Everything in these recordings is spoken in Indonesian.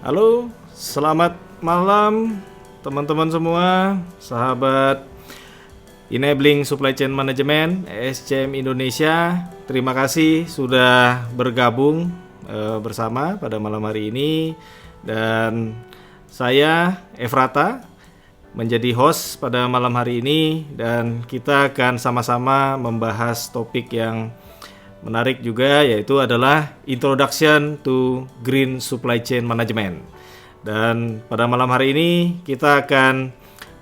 Halo, selamat malam teman-teman semua, sahabat Enabling Supply Chain Management ESCM Indonesia. Terima kasih sudah bergabung bersama pada malam hari ini. Dan saya Efrata menjadi host pada malam hari ini, dan kita akan sama-sama membahas topik yang menarik juga, yaitu adalah Introduction to Green Supply Chain Management. Dan pada malam hari ini kita akan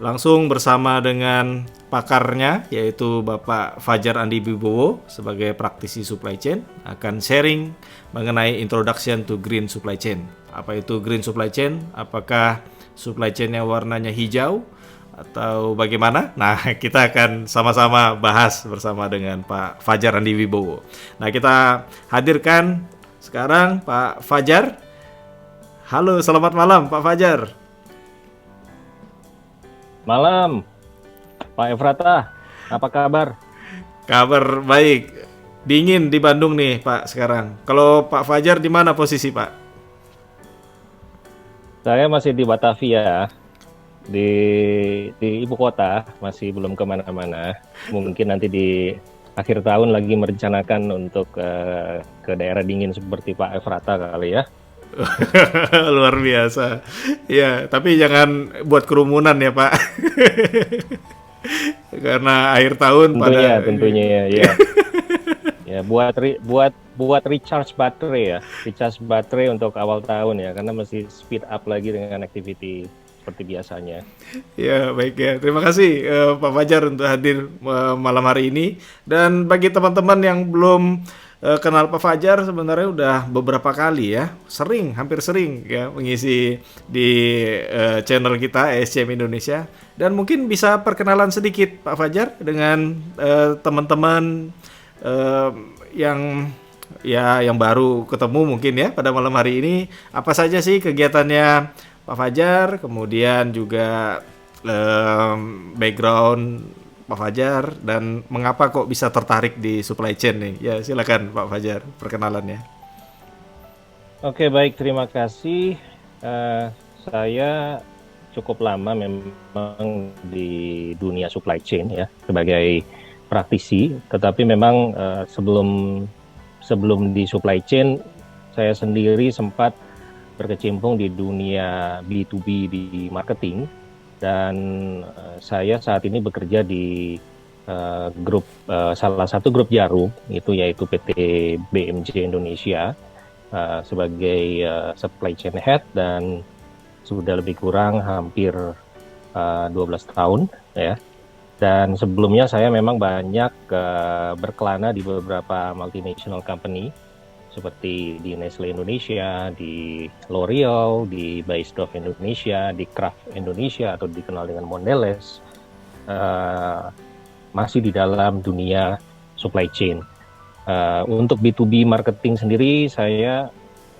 langsung bersama dengan pakarnya, yaitu Bapak Fajar Andi Wibowo sebagai praktisi supply chain, akan sharing mengenai Introduction to Green Supply Chain. Apa itu Green Supply Chain? Apakah supply chain-nya warnanya hijau atau bagaimana? Nah, kita akan sama-sama bahas bersama dengan Pak Fajar Andi Wibowo. Nah, kita hadirkan sekarang Pak Fajar. Halo, selamat malam Pak Fajar. Malam, Pak Efrata. Apa kabar? Kabar baik. Dingin di Bandung nih, Pak, sekarang. Kalau Pak Fajar di mana posisi, Pak? Saya masih di Batavia, di ibu kota, masih belum kemana-mana. Mungkin nanti di akhir tahun lagi merencanakan untuk ke daerah dingin seperti Pak Efrata kali ya. Luar biasa. Ya, tapi jangan buat kerumunan ya, Pak. Karena akhir tahun Tentunya ya. Ya, buat recharge baterai ya. Recharge baterai untuk awal tahun ya, karena masih speed up lagi dengan activity seperti biasanya. Ya, baik ya. Terima kasih Pak Fajar untuk hadir malam hari ini. Dan bagi teman-teman yang belum kenal Pak Fajar, sebenarnya udah beberapa kali ya, hampir sering ya mengisi di channel kita ESCM Indonesia. Dan mungkin bisa perkenalan sedikit Pak Fajar dengan teman-teman yang baru ketemu mungkin ya pada malam hari ini. Apa saja sih kegiatannya Pak Fajar, kemudian juga background Pak Fajar, dan mengapa kok bisa tertarik di supply chain nih. Ya, silakan Pak Fajar perkenalannya. Oke, baik, terima kasih. Saya cukup lama memang di dunia supply chain ya sebagai praktisi, tetapi memang sebelum di supply chain saya sendiri sempat berkecimpung di dunia B2B di marketing, dan saya saat ini bekerja di salah satu grup jarum yaitu PT BMJ Indonesia sebagai supply chain head, dan sudah lebih kurang hampir 12 tahun ya. Dan sebelumnya saya memang banyak berkelana di beberapa multinational company seperti di Nestle Indonesia, di L'Oreal, di Beiersdorf Indonesia, di Kraft Indonesia atau dikenal dengan Mondelez, masih di dalam dunia supply chain. Untuk B2B marketing sendiri, saya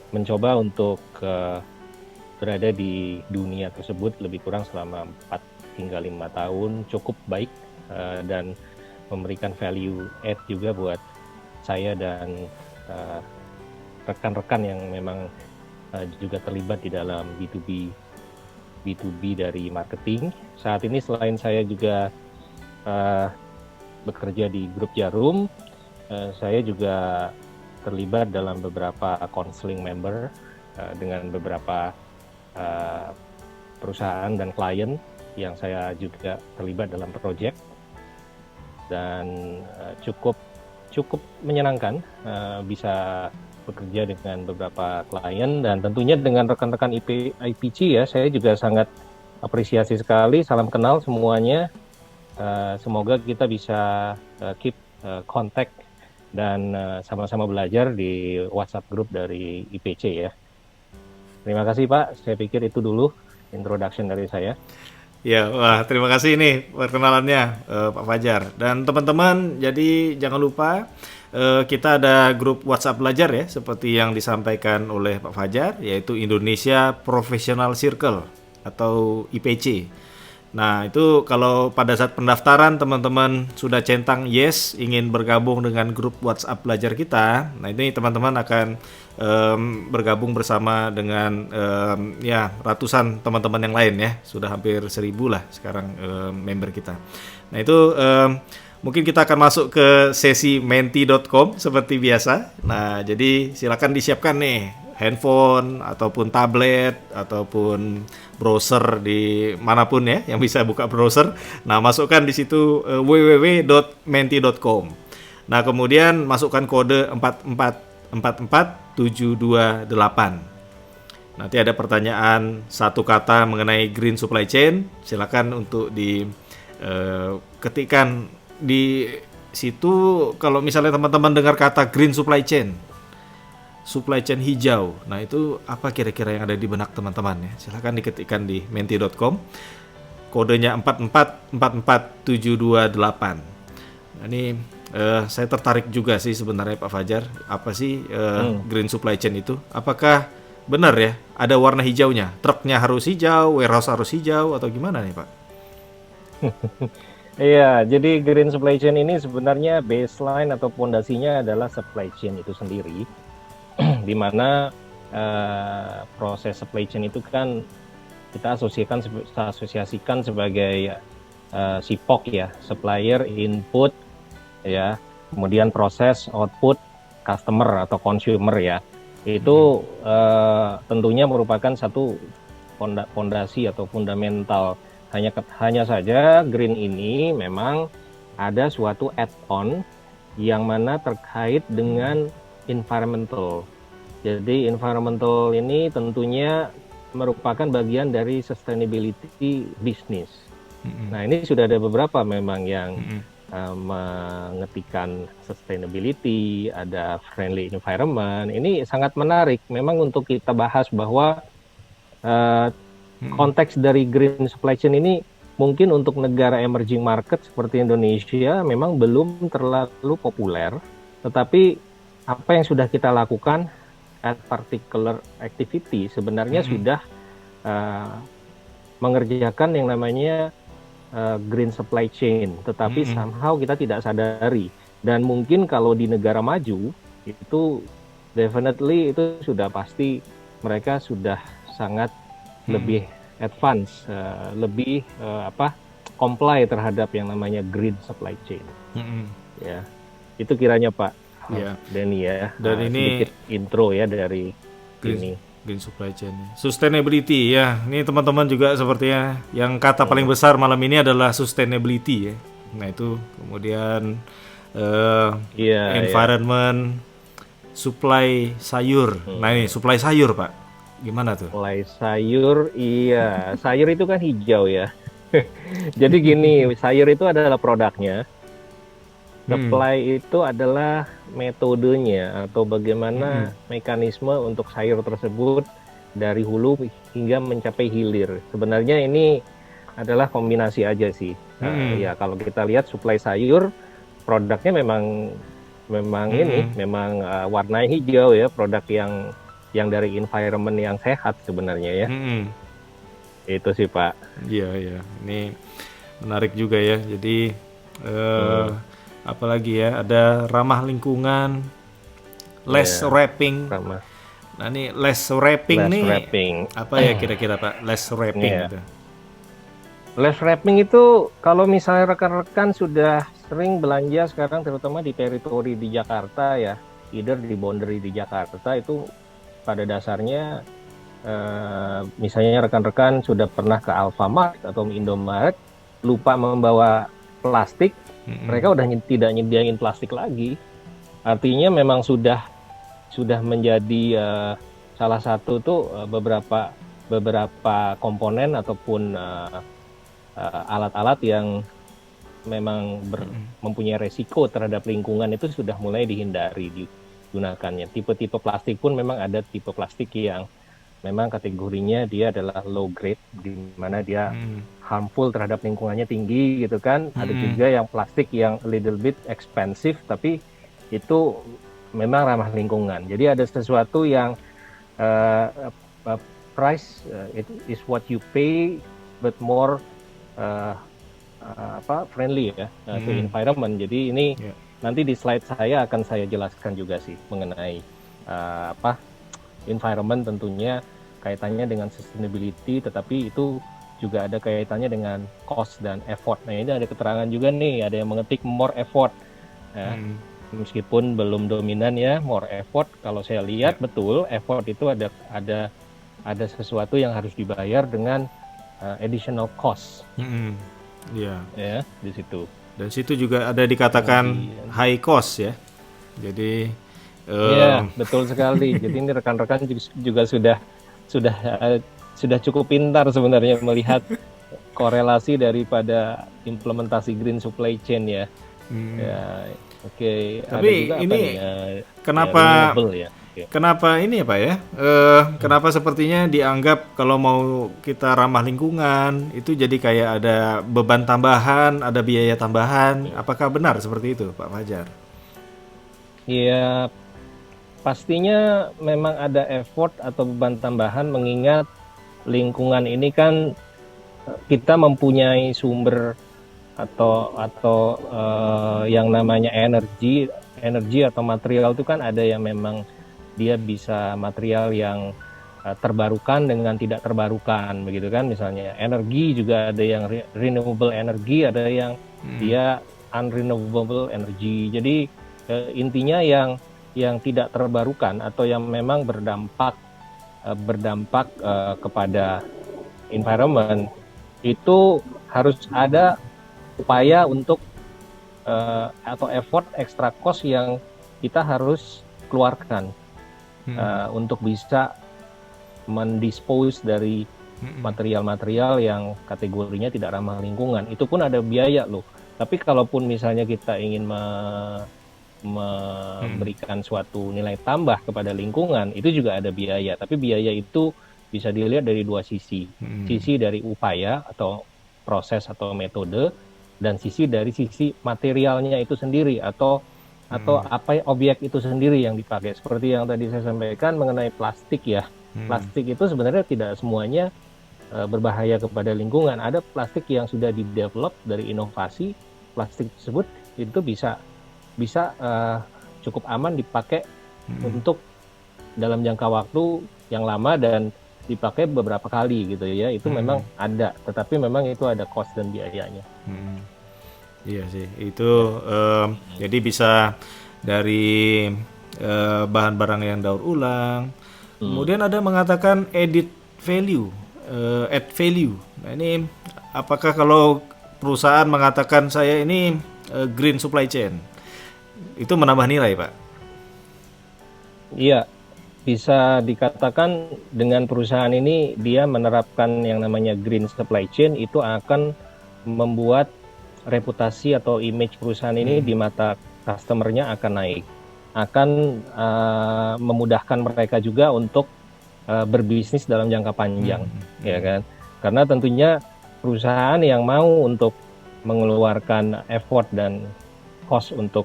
mencoba untuk berada di dunia tersebut lebih kurang selama 4 hingga 5 tahun, cukup baik dan memberikan value add juga buat saya dan rekan-rekan yang memang juga terlibat di dalam B2B dari marketing. Saat ini selain saya juga bekerja di grup jarum, saya juga terlibat dalam beberapa counseling member dengan beberapa perusahaan dan klien yang saya juga terlibat dalam project, dan cukup menyenangkan bisa bekerja dengan beberapa klien, dan tentunya dengan rekan-rekan IPC ya, saya juga sangat apresiasi sekali. Salam kenal semuanya. Semoga kita bisa keep contact dan sama-sama belajar di WhatsApp group dari IPC ya. Terima kasih Pak, saya pikir itu dulu introduction dari saya. Ya, wah, terima kasih nih perkenalannya Pak Fajar. Dan teman-teman, jadi jangan lupa kita ada grup WhatsApp belajar ya, seperti yang disampaikan oleh Pak Fajar, yaitu Indonesia Professional Circle atau IPC. Nah, itu kalau pada saat pendaftaran teman-teman sudah centang yes ingin bergabung dengan grup WhatsApp belajar kita. Nah, ini teman-teman akan bergabung bersama dengan ya ratusan teman-teman yang lain ya. Sudah hampir 1.000 lah sekarang member kita. Nah, itu mungkin kita akan masuk ke sesi menti.com seperti biasa. Nah, jadi silakan disiapkan nih handphone ataupun tablet ataupun browser di manapun ya yang bisa buka browser. Nah, masukkan di situ www.menti.com. Nah, kemudian masukkan kode 4444728. Nanti ada pertanyaan satu kata mengenai green supply chain. Silakan untuk di ketikkan di situ. Kalau misalnya teman-teman dengar kata green supply chain hijau. Nah, itu apa kira-kira yang ada di benak teman-teman ya? Silahkan diketikkan di menti.com. Kodenya 4444728. Nah, ini saya tertarik juga sih sebenarnya Pak Fajar. Apa sih green supply chain itu? Apakah benar ya ada warna hijaunya? Truknya harus hijau, warehouse harus hijau, atau gimana nih Pak? Iya, jadi green supply chain ini sebenarnya baseline atau fondasinya adalah supply chain itu sendiri. Di mana proses supply chain itu kan kita asosiasikan sebagai SIPOC ya, supplier, input ya, kemudian proses, output, customer atau consumer ya. Itu tentunya merupakan satu fondasi atau fundamental. Hanya saja green ini memang ada suatu add-on yang mana terkait dengan environmental. Jadi environmental ini tentunya merupakan bagian dari sustainability business. Nah, ini sudah ada beberapa memang yang mengetikkan sustainability, ada friendly environment. Ini sangat menarik memang untuk kita bahas bahwa konteks dari green supply chain ini mungkin untuk negara emerging market seperti Indonesia memang belum terlalu populer, tetapi apa yang sudah kita lakukan at particular activity sebenarnya sudah mengerjakan yang namanya green supply chain, tetapi somehow kita tidak sadari. Dan mungkin kalau di negara maju itu definitely itu sudah pasti mereka sudah sangat lebih advance, lebih comply terhadap yang namanya green supply chain. Ya, itu kiranya Pak. Ya, Denny ya. Dan ini sedikit intro ya dari green supply chain. Sustainability ya. Ini teman-teman juga sepertinya yang kata paling besar malam ini adalah sustainability ya. Nah, itu kemudian environment, supply sayur. Nah, ini supply sayur, Pak. Gimana tuh? Supply sayur, iya. Sayur itu kan hijau ya. Jadi gini, sayur itu adalah produknya. Supply itu adalah metodenya atau bagaimana mekanisme untuk sayur tersebut dari hulu hingga mencapai hilir. Sebenarnya ini adalah kombinasi aja sih. Ya kalau kita lihat supply sayur, produknya memang warna hijau ya, produk yang dari environment yang sehat sebenarnya ya. Itu sih Pak. Iya. Ini menarik juga ya. Jadi apalagi ya, ada ramah lingkungan, less wrapping. Ramah. Nah, ini less wrapping apa ya kira-kira Pak? Less wrapping gitu. Less wrapping itu kalau misalnya rekan-rekan sudah sering belanja sekarang terutama di teritori di Jakarta ya, either di boundary di Jakarta itu pada dasarnya misalnya rekan-rekan sudah pernah ke Alfamart atau Indomaret lupa membawa plastik, mereka udah tidak nyediain plastik lagi. Artinya memang sudah menjadi salah satu tuh beberapa komponen ataupun alat-alat yang memang mempunyai resiko terhadap lingkungan itu sudah mulai dihindari digunakannya. Tipe-tipe plastik pun memang ada tipe plastik yang memang kategorinya dia adalah low grade, di mana dia harmful terhadap lingkungannya tinggi gitu kan. Ada juga yang plastik yang a little bit expensive tapi itu memang ramah lingkungan. Jadi ada sesuatu yang price it is what you pay but more uh, friendly ya to environment. Jadi ini nanti di slide saya akan saya jelaskan juga sih mengenai environment, tentunya kaitannya dengan sustainability, tetapi itu juga ada kaitannya dengan cost dan effort. Nah, ini ada keterangan juga nih, ada yang mengetik more effort. Ya. Meskipun belum dominan ya, more effort. Kalau saya lihat betul effort itu ada sesuatu yang harus dibayar dengan additional cost. Ya, di situ. Dan situ juga ada dikatakan high cost ya. Jadi ya, betul sekali. Jadi ini rekan-rekan juga sudah cukup pintar sebenarnya melihat korelasi daripada implementasi green supply chain ya. Ya, oke. Tapi ada juga ini kenapa ya? Kenapa ini ya Pak ya? Kenapa sepertinya dianggap kalau mau kita ramah lingkungan itu jadi kayak ada beban tambahan, ada biaya tambahan. Apakah benar seperti itu Pak Fajar? Iya, pastinya memang ada effort atau beban tambahan, mengingat lingkungan ini kan kita mempunyai sumber atau yang namanya energi atau material itu kan ada yang memang dia bisa material yang terbarukan dengan tidak terbarukan, begitu kan. Misalnya energi juga ada yang renewable energy, ada yang dia unrenewable energy. Jadi intinya yang tidak terbarukan atau yang memang berdampak kepada environment, itu harus ada upaya untuk atau effort extra cost yang kita harus keluarkan untuk bisa mendispose dari material-material yang kategorinya tidak ramah lingkungan. Itu pun ada biaya loh. Tapi kalaupun misalnya kita ingin memberikan suatu nilai tambah kepada lingkungan, itu juga ada biaya. Tapi biaya itu bisa dilihat dari dua sisi. Sisi dari upaya atau proses atau metode, dan sisi dari sisi materialnya itu sendiri atau apa objek itu sendiri yang dipakai. Seperti yang tadi saya sampaikan mengenai plastik ya. Plastik itu sebenarnya tidak semuanya berbahaya kepada lingkungan. Ada plastik yang sudah di-develop dari inovasi. Plastik tersebut itu bisa cukup aman dipakai untuk dalam jangka waktu yang lama dan dipakai beberapa kali gitu ya. Itu memang ada, tetapi memang itu ada cost dan biayanya. Iya sih, itu jadi bisa dari bahan barang yang daur ulang. Kemudian ada mengatakan add value. Nah ini apakah kalau perusahaan mengatakan saya ini green supply chain, itu menambah nilai, Pak? Iya, bisa dikatakan dengan perusahaan ini dia menerapkan yang namanya green supply chain, itu akan membuat reputasi atau image perusahaan ini di mata customer-nya akan naik, akan memudahkan mereka juga untuk berbisnis dalam jangka panjang, ya kan? Karena tentunya perusahaan yang mau untuk mengeluarkan effort dan cost untuk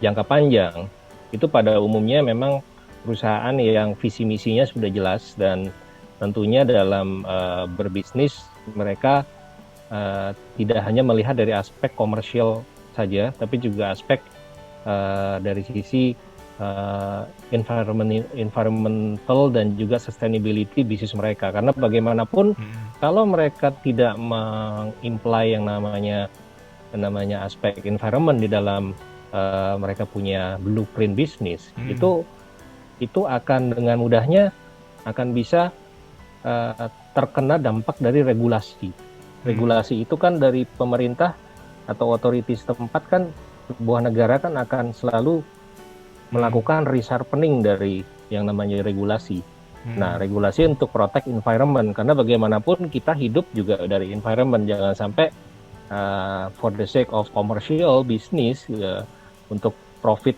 jangka panjang itu pada umumnya memang perusahaan yang visi misinya sudah jelas, dan tentunya dalam berbisnis mereka tidak hanya melihat dari aspek komersial saja, tapi juga aspek dari sisi environmental dan juga sustainability bisnis mereka. Karena bagaimanapun kalau mereka tidak mengimply yang namanya aspek environment di dalam mereka punya blueprint bisnis, itu akan dengan mudahnya akan bisa terkena dampak dari regulasi. Regulasi itu kan dari pemerintah atau otoritas setempat kan, sebuah negara kan akan selalu melakukan resharpening dari yang namanya regulasi. Nah, regulasi untuk protect environment, karena bagaimanapun kita hidup juga dari environment. Jangan sampai for the sake of commercial business untuk profit,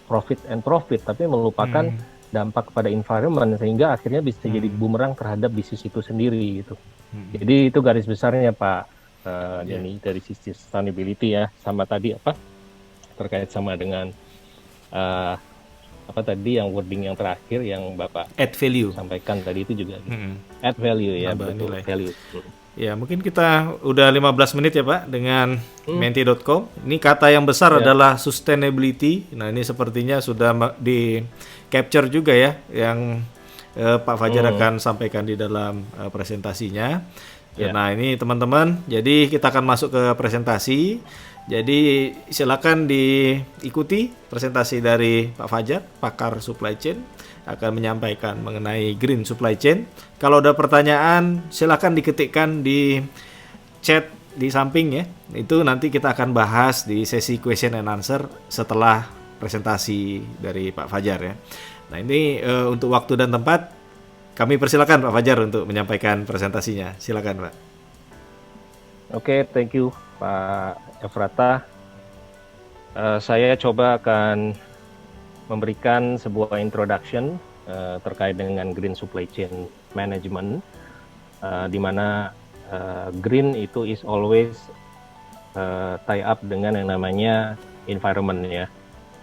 tapi melupakan dampak pada environment, sehingga akhirnya bisa jadi bumerang terhadap bisnis itu sendiri gitu. Jadi itu garis besarnya Pak Denny dari sisi sustainability ya, sama tadi terkait sama dengan tadi yang wording yang terakhir yang Bapak add value sampaikan tadi itu juga add value ya, betul, value. Ya, mungkin kita udah 15 menit ya Pak dengan menti.com. Ini kata yang besar Ya. adalah sustainability. Nah, ini sepertinya sudah di capture juga ya yang Pak Fajar akan sampaikan di dalam presentasinya. Ya. Nah, ini teman-teman, jadi kita akan masuk ke presentasi. Jadi silakan diikuti presentasi dari Pak Fajar, pakar supply chain, akan menyampaikan mengenai green supply chain. Kalau ada pertanyaan, silakan diketikkan di chat di samping ya. Itu nanti kita akan bahas di sesi question and answer setelah presentasi dari Pak Fajar ya. Nah, ini untuk waktu dan tempat kami persilakan Pak Fajar untuk menyampaikan presentasinya. Silakan Pak. Oke, thank you Pak Efrata. Saya coba akan memberikan sebuah introduction terkait dengan green supply chain management, di mana green itu is always tie up dengan yang namanya environment ya.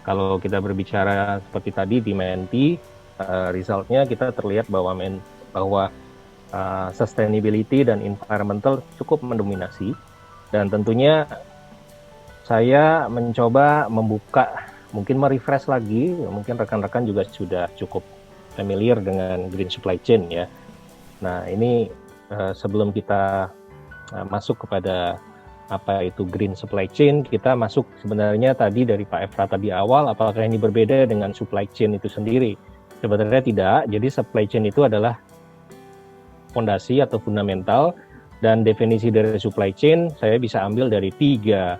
Kalau kita berbicara seperti tadi di Menti, resultnya kita terlihat bahwa sustainability dan environmental cukup mendominasi, dan tentunya saya mencoba membuka, mungkin merefresh lagi, mungkin rekan-rekan juga sudah cukup familiar dengan green supply chain ya. Nah, ini sebelum kita masuk kepada apa itu green supply chain, kita masuk sebenarnya tadi dari Pak Efrata di awal, apakah ini berbeda dengan supply chain itu sendiri? Sebenarnya tidak. Jadi supply chain itu adalah fondasi atau fundamental, dan definisi dari supply chain saya bisa ambil dari tiga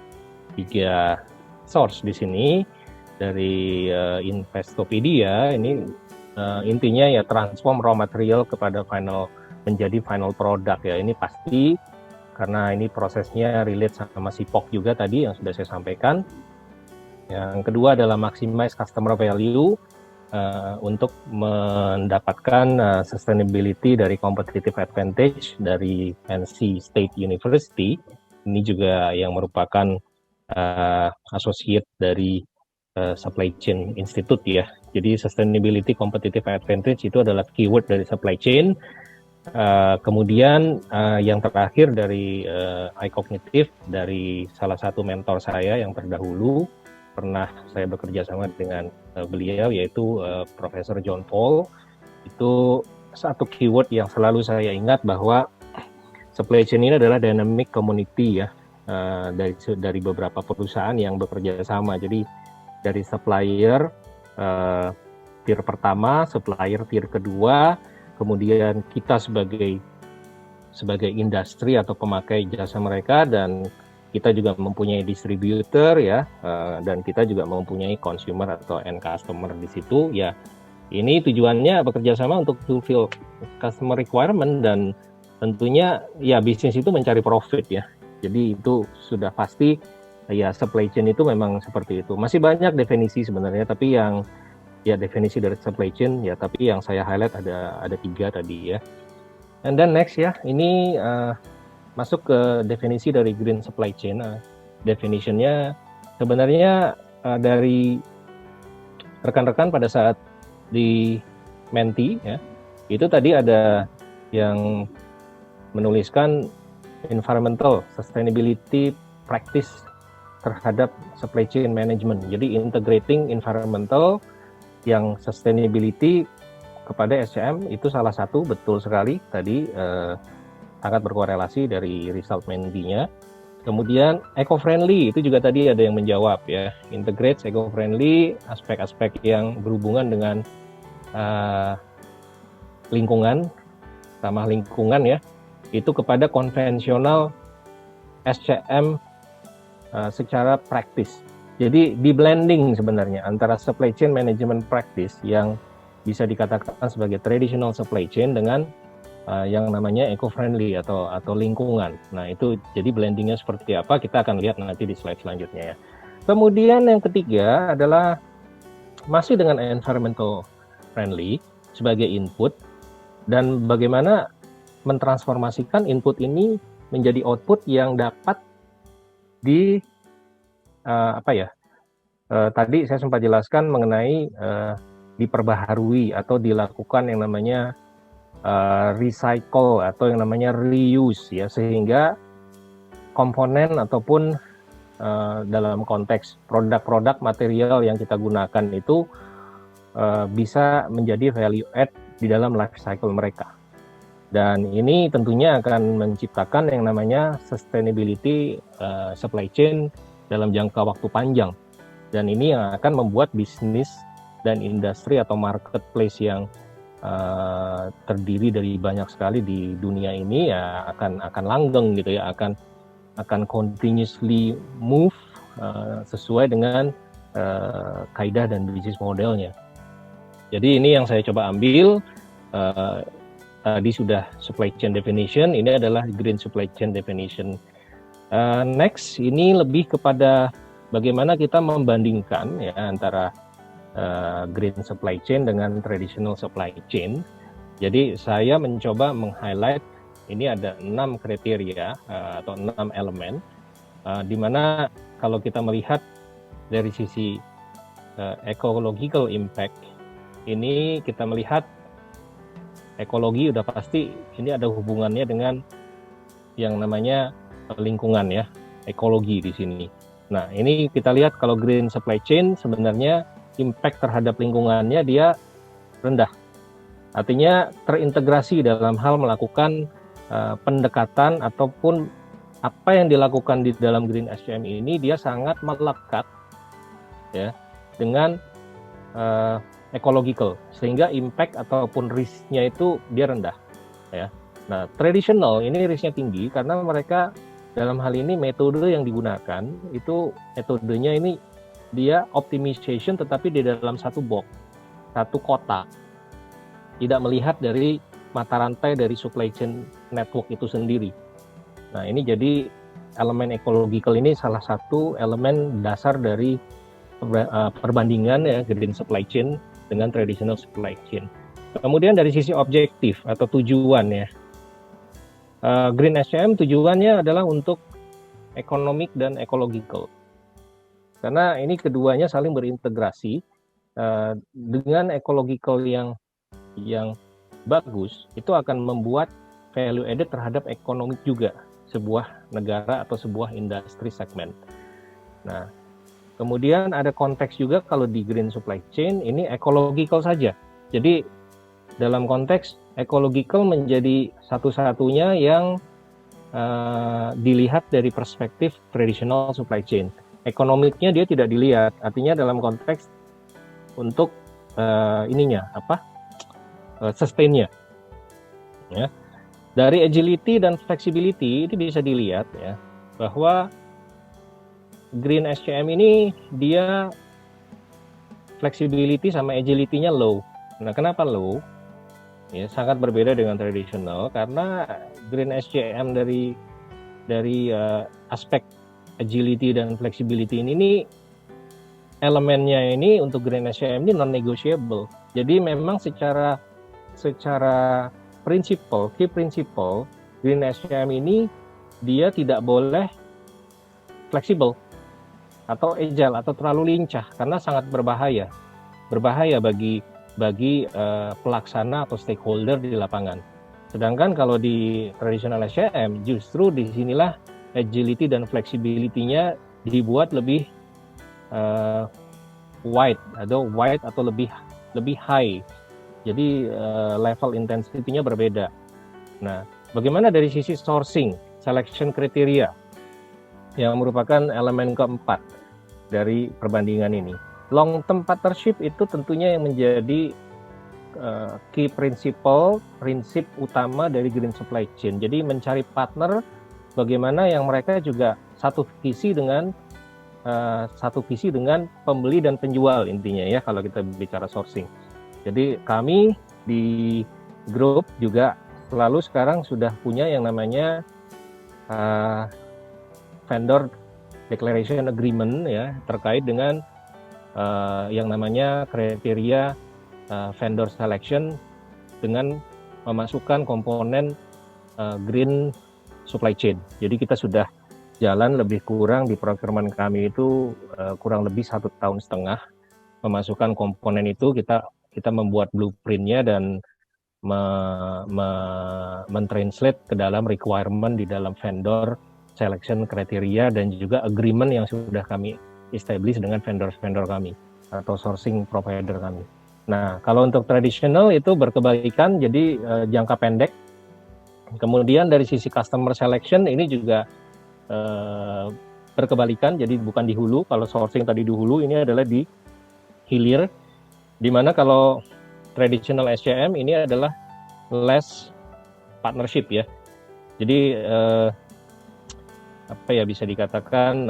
source di sini. Dari Investopedia, ini intinya ya transform raw material kepada menjadi final product ya. Ini pasti karena ini prosesnya relate sama SIPOK juga tadi yang sudah saya sampaikan. Yang kedua adalah maximize customer value untuk mendapatkan sustainability dari competitive advantage dari NC State University. Ini juga yang merupakan associate dari Supply Chain Institute ya. Jadi sustainability competitive advantage itu adalah keyword dari supply chain. Kemudian yang terakhir dari iCognitive, dari salah satu mentor saya yang terdahulu pernah saya bekerja sama dengan beliau, yaitu Profesor John Paul. Itu satu keyword yang selalu saya ingat, bahwa supply chain ini adalah dynamic community ya, dari beberapa perusahaan yang bekerja sama. Jadi dari supplier tier pertama, supplier tier kedua, kemudian kita sebagai industri atau pemakai jasa mereka, dan kita juga mempunyai distributor ya, dan kita juga mempunyai consumer atau end customer di situ ya. Ini tujuannya bekerja sama untuk fulfill customer requirement, dan tentunya ya bisnis itu mencari profit ya. Jadi itu sudah pasti ya, supply chain itu memang seperti itu. Masih banyak definisi sebenarnya, tapi yang ya definisi dari supply chain ya, tapi yang saya highlight ada 3 tadi ya. And then next ya, ini masuk ke definisi dari green supply chain. Definitionnya sebenarnya dari rekan-rekan pada saat di Menti ya, itu tadi ada yang menuliskan environmental sustainability practice terhadap supply chain management. Jadi integrating environmental yang sustainability kepada SCM itu salah satu, betul sekali tadi, sangat berkorelasi dari result Mendy-nya. Kemudian eco-friendly itu juga tadi ada yang menjawab ya, integrate eco-friendly, aspek-aspek yang berhubungan dengan lingkungan, ramah lingkungan ya, itu kepada konvensional SCM secara praktis. Jadi di blending sebenarnya antara supply chain management practice yang bisa dikatakan sebagai traditional supply chain dengan yang namanya eco-friendly atau lingkungan. Nah itu jadi blendingnya seperti apa, kita akan lihat nanti di slide selanjutnya ya. Kemudian yang ketiga adalah masih dengan environmental friendly sebagai input, dan bagaimana mentransformasikan input ini menjadi output yang dapat tadi saya sempat jelaskan mengenai diperbaharui atau dilakukan yang namanya recycle atau yang namanya reuse ya, sehingga komponen ataupun dalam konteks produk-produk material yang kita gunakan itu bisa menjadi value add di dalam life cycle mereka. Dan ini tentunya akan menciptakan yang namanya sustainability supply chain dalam jangka waktu panjang. Dan ini yang akan membuat bisnis dan industri atau marketplace yang terdiri dari banyak sekali di dunia ini ya akan langgeng gitu ya, akan continuously move sesuai dengan kaidah dan bisnis modelnya. Jadi ini yang saya coba ambil. Tadi sudah supply chain definition, ini adalah green supply chain definition. Next, ini lebih kepada bagaimana kita membandingkan ya antara green supply chain dengan traditional supply chain. Jadi saya mencoba meng-highlight ini ada 6 kriteria atau 6 elemen, di mana kalau kita melihat dari sisi ecological impact, ini kita melihat ekologi udah pasti ini ada hubungannya dengan yang namanya lingkungan ya, ekologi di sini. Nah, ini kita lihat kalau green supply chain sebenarnya impact terhadap lingkungannya dia rendah. Artinya terintegrasi dalam hal melakukan pendekatan ataupun apa yang dilakukan di dalam Green SCM ini dia sangat melekat ya dengan ecological, sehingga impact ataupun risknya itu dia rendah ya. Nah, traditional ini risknya tinggi karena mereka dalam hal ini metode yang digunakan itu metodenya ini dia optimization tetapi di dalam satu box, satu kotak, tidak melihat dari mata rantai dari supply chain network itu sendiri. Nah, ini jadi elemen ecological ini salah satu elemen dasar dari perbandingan ya green supply chain dengan traditional supply chain. Kemudian dari sisi objektif atau tujuan ya, Green SCM tujuannya adalah untuk economic dan ecological. Karena ini keduanya saling berintegrasi dengan ecological yang bagus, itu akan membuat value added terhadap ekonomi juga sebuah negara atau sebuah industri segmen. Nah, kemudian ada konteks juga kalau di green supply chain ini ecological saja. Jadi dalam konteks ecological menjadi satu-satunya yang dilihat dari perspektif traditional supply chain. Ekonomiknya dia tidak dilihat. Artinya dalam konteks untuk sustainnya. Ya. Dari agility dan flexibility itu bisa dilihat ya bahwa Green SCM ini dia flexibility sama agility-nya low. Nah, kenapa low? Ya, sangat berbeda dengan traditional karena Green SCM dari aspek agility dan flexibility ini elemennya ini untuk Green SCM ini non-negotiable. Jadi memang secara key principle Green SCM ini dia tidak boleh fleksibel atau agile atau terlalu lincah karena sangat berbahaya bagi pelaksana atau stakeholder di lapangan. Sedangkan kalau di traditional SCM justru disinilah agility dan flexibility-nya dibuat lebih wide atau lebih high. Jadi level intensity-nya berbeda. Nah, bagaimana dari sisi sourcing, selection criteria yang merupakan elemen keempat dari perbandingan ini. Long term partnership itu tentunya yang menjadi key prinsip utama dari green supply chain. Jadi mencari partner bagaimana yang mereka juga satu visi dengan pembeli dan penjual intinya ya kalau kita bicara sourcing. Jadi kami di grup juga selalu sekarang sudah punya yang namanya vendor declaration agreement ya terkait dengan yang namanya kriteria vendor selection dengan memasukkan komponen green supply chain. Jadi kita sudah jalan lebih kurang di procurement kami itu kurang lebih 1,5 tahun memasukkan komponen itu, kita membuat blueprintnya dan mentranslate ke dalam requirement di dalam vendor selection kriteria dan juga agreement yang sudah kami establish dengan vendor-vendor kami atau sourcing provider kami. Nah, kalau untuk tradisional itu berkebalikan, jadi jangka pendek. Kemudian dari sisi customer selection ini juga berkebalikan, jadi bukan di hulu. Kalau sourcing tadi di hulu, ini adalah di hilir, di mana kalau traditional SCM ini adalah less partnership ya. Jadi apa ya, bisa dikatakan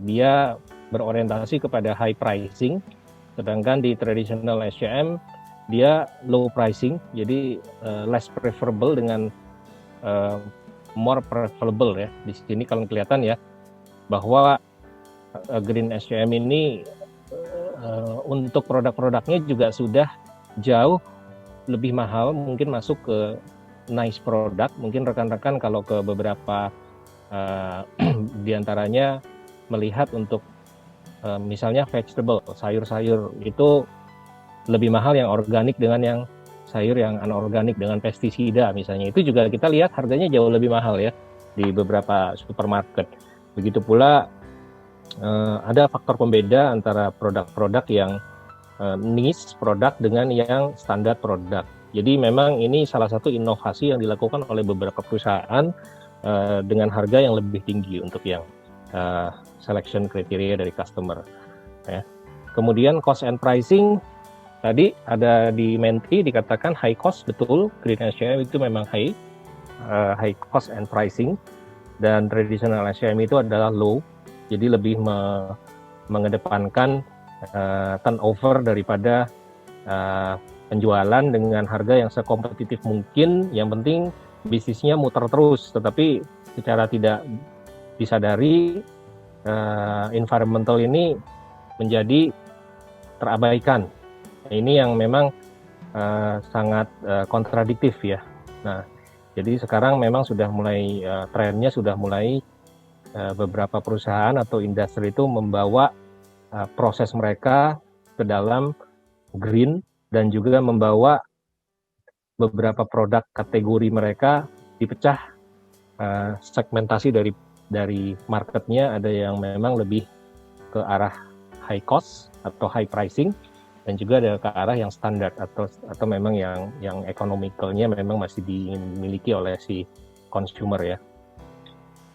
dia berorientasi kepada high pricing, sedangkan di traditional SCM dia low pricing, jadi less preferable dengan more preferable ya. Di sini kalau kelihatan ya bahwa Green SCM ini untuk produk-produknya juga sudah jauh lebih mahal, mungkin masuk ke nice product. Mungkin rekan-rekan kalau ke beberapa diantaranya melihat untuk misalnya vegetable, sayur-sayur itu lebih mahal yang organik dengan yang sayur yang anorganik dengan pestisida misalnya. Itu juga kita lihat harganya jauh lebih mahal ya di beberapa supermarket. Begitu pula ada faktor pembeda antara produk-produk yang niche produk dengan yang standar produk. Jadi memang ini salah satu inovasi yang dilakukan oleh beberapa perusahaan dengan harga yang lebih tinggi untuk yang selection kriteria dari customer. Ya. Kemudian cost and pricing, tadi ada di Menti dikatakan high cost, betul. Green SCM itu memang high cost and pricing, dan traditional SCM itu adalah low, jadi lebih mengedepankan turnover daripada penjualan dengan harga yang sekompetitif mungkin. Yang penting bisnisnya muter terus, tetapi secara tidak disadari environmental ini menjadi terabaikan. Ini yang memang sangat kontradiktif ya. Nah, jadi sekarang memang sudah mulai trennya sudah mulai beberapa perusahaan atau industri itu membawa proses mereka ke dalam green, dan juga membawa beberapa produk kategori mereka dipecah segmentasi dari marketnya. Ada yang memang lebih ke arah high cost atau high pricing, dan juga ada ke arah yang standar atau memang yang economicalnya memang masih dimiliki oleh si consumer ya.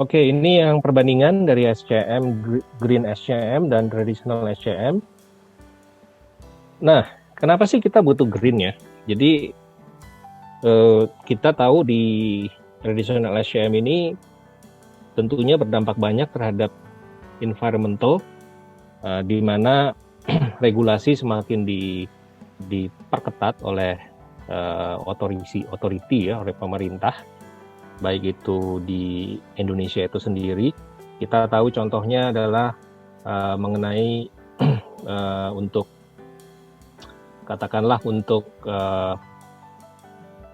Oke, ini yang perbandingan dari SCM, Green SCM dan Traditional SCM. Nah, kenapa sih kita butuh green ya? Jadi kita tahu di Traditional SCM ini tentunya berdampak banyak terhadap environmental, di mana regulasi semakin diperketat oleh authority ya, oleh pemerintah, baik itu di Indonesia itu sendiri. Kita tahu contohnya adalah mengenai untuk katakanlah untuk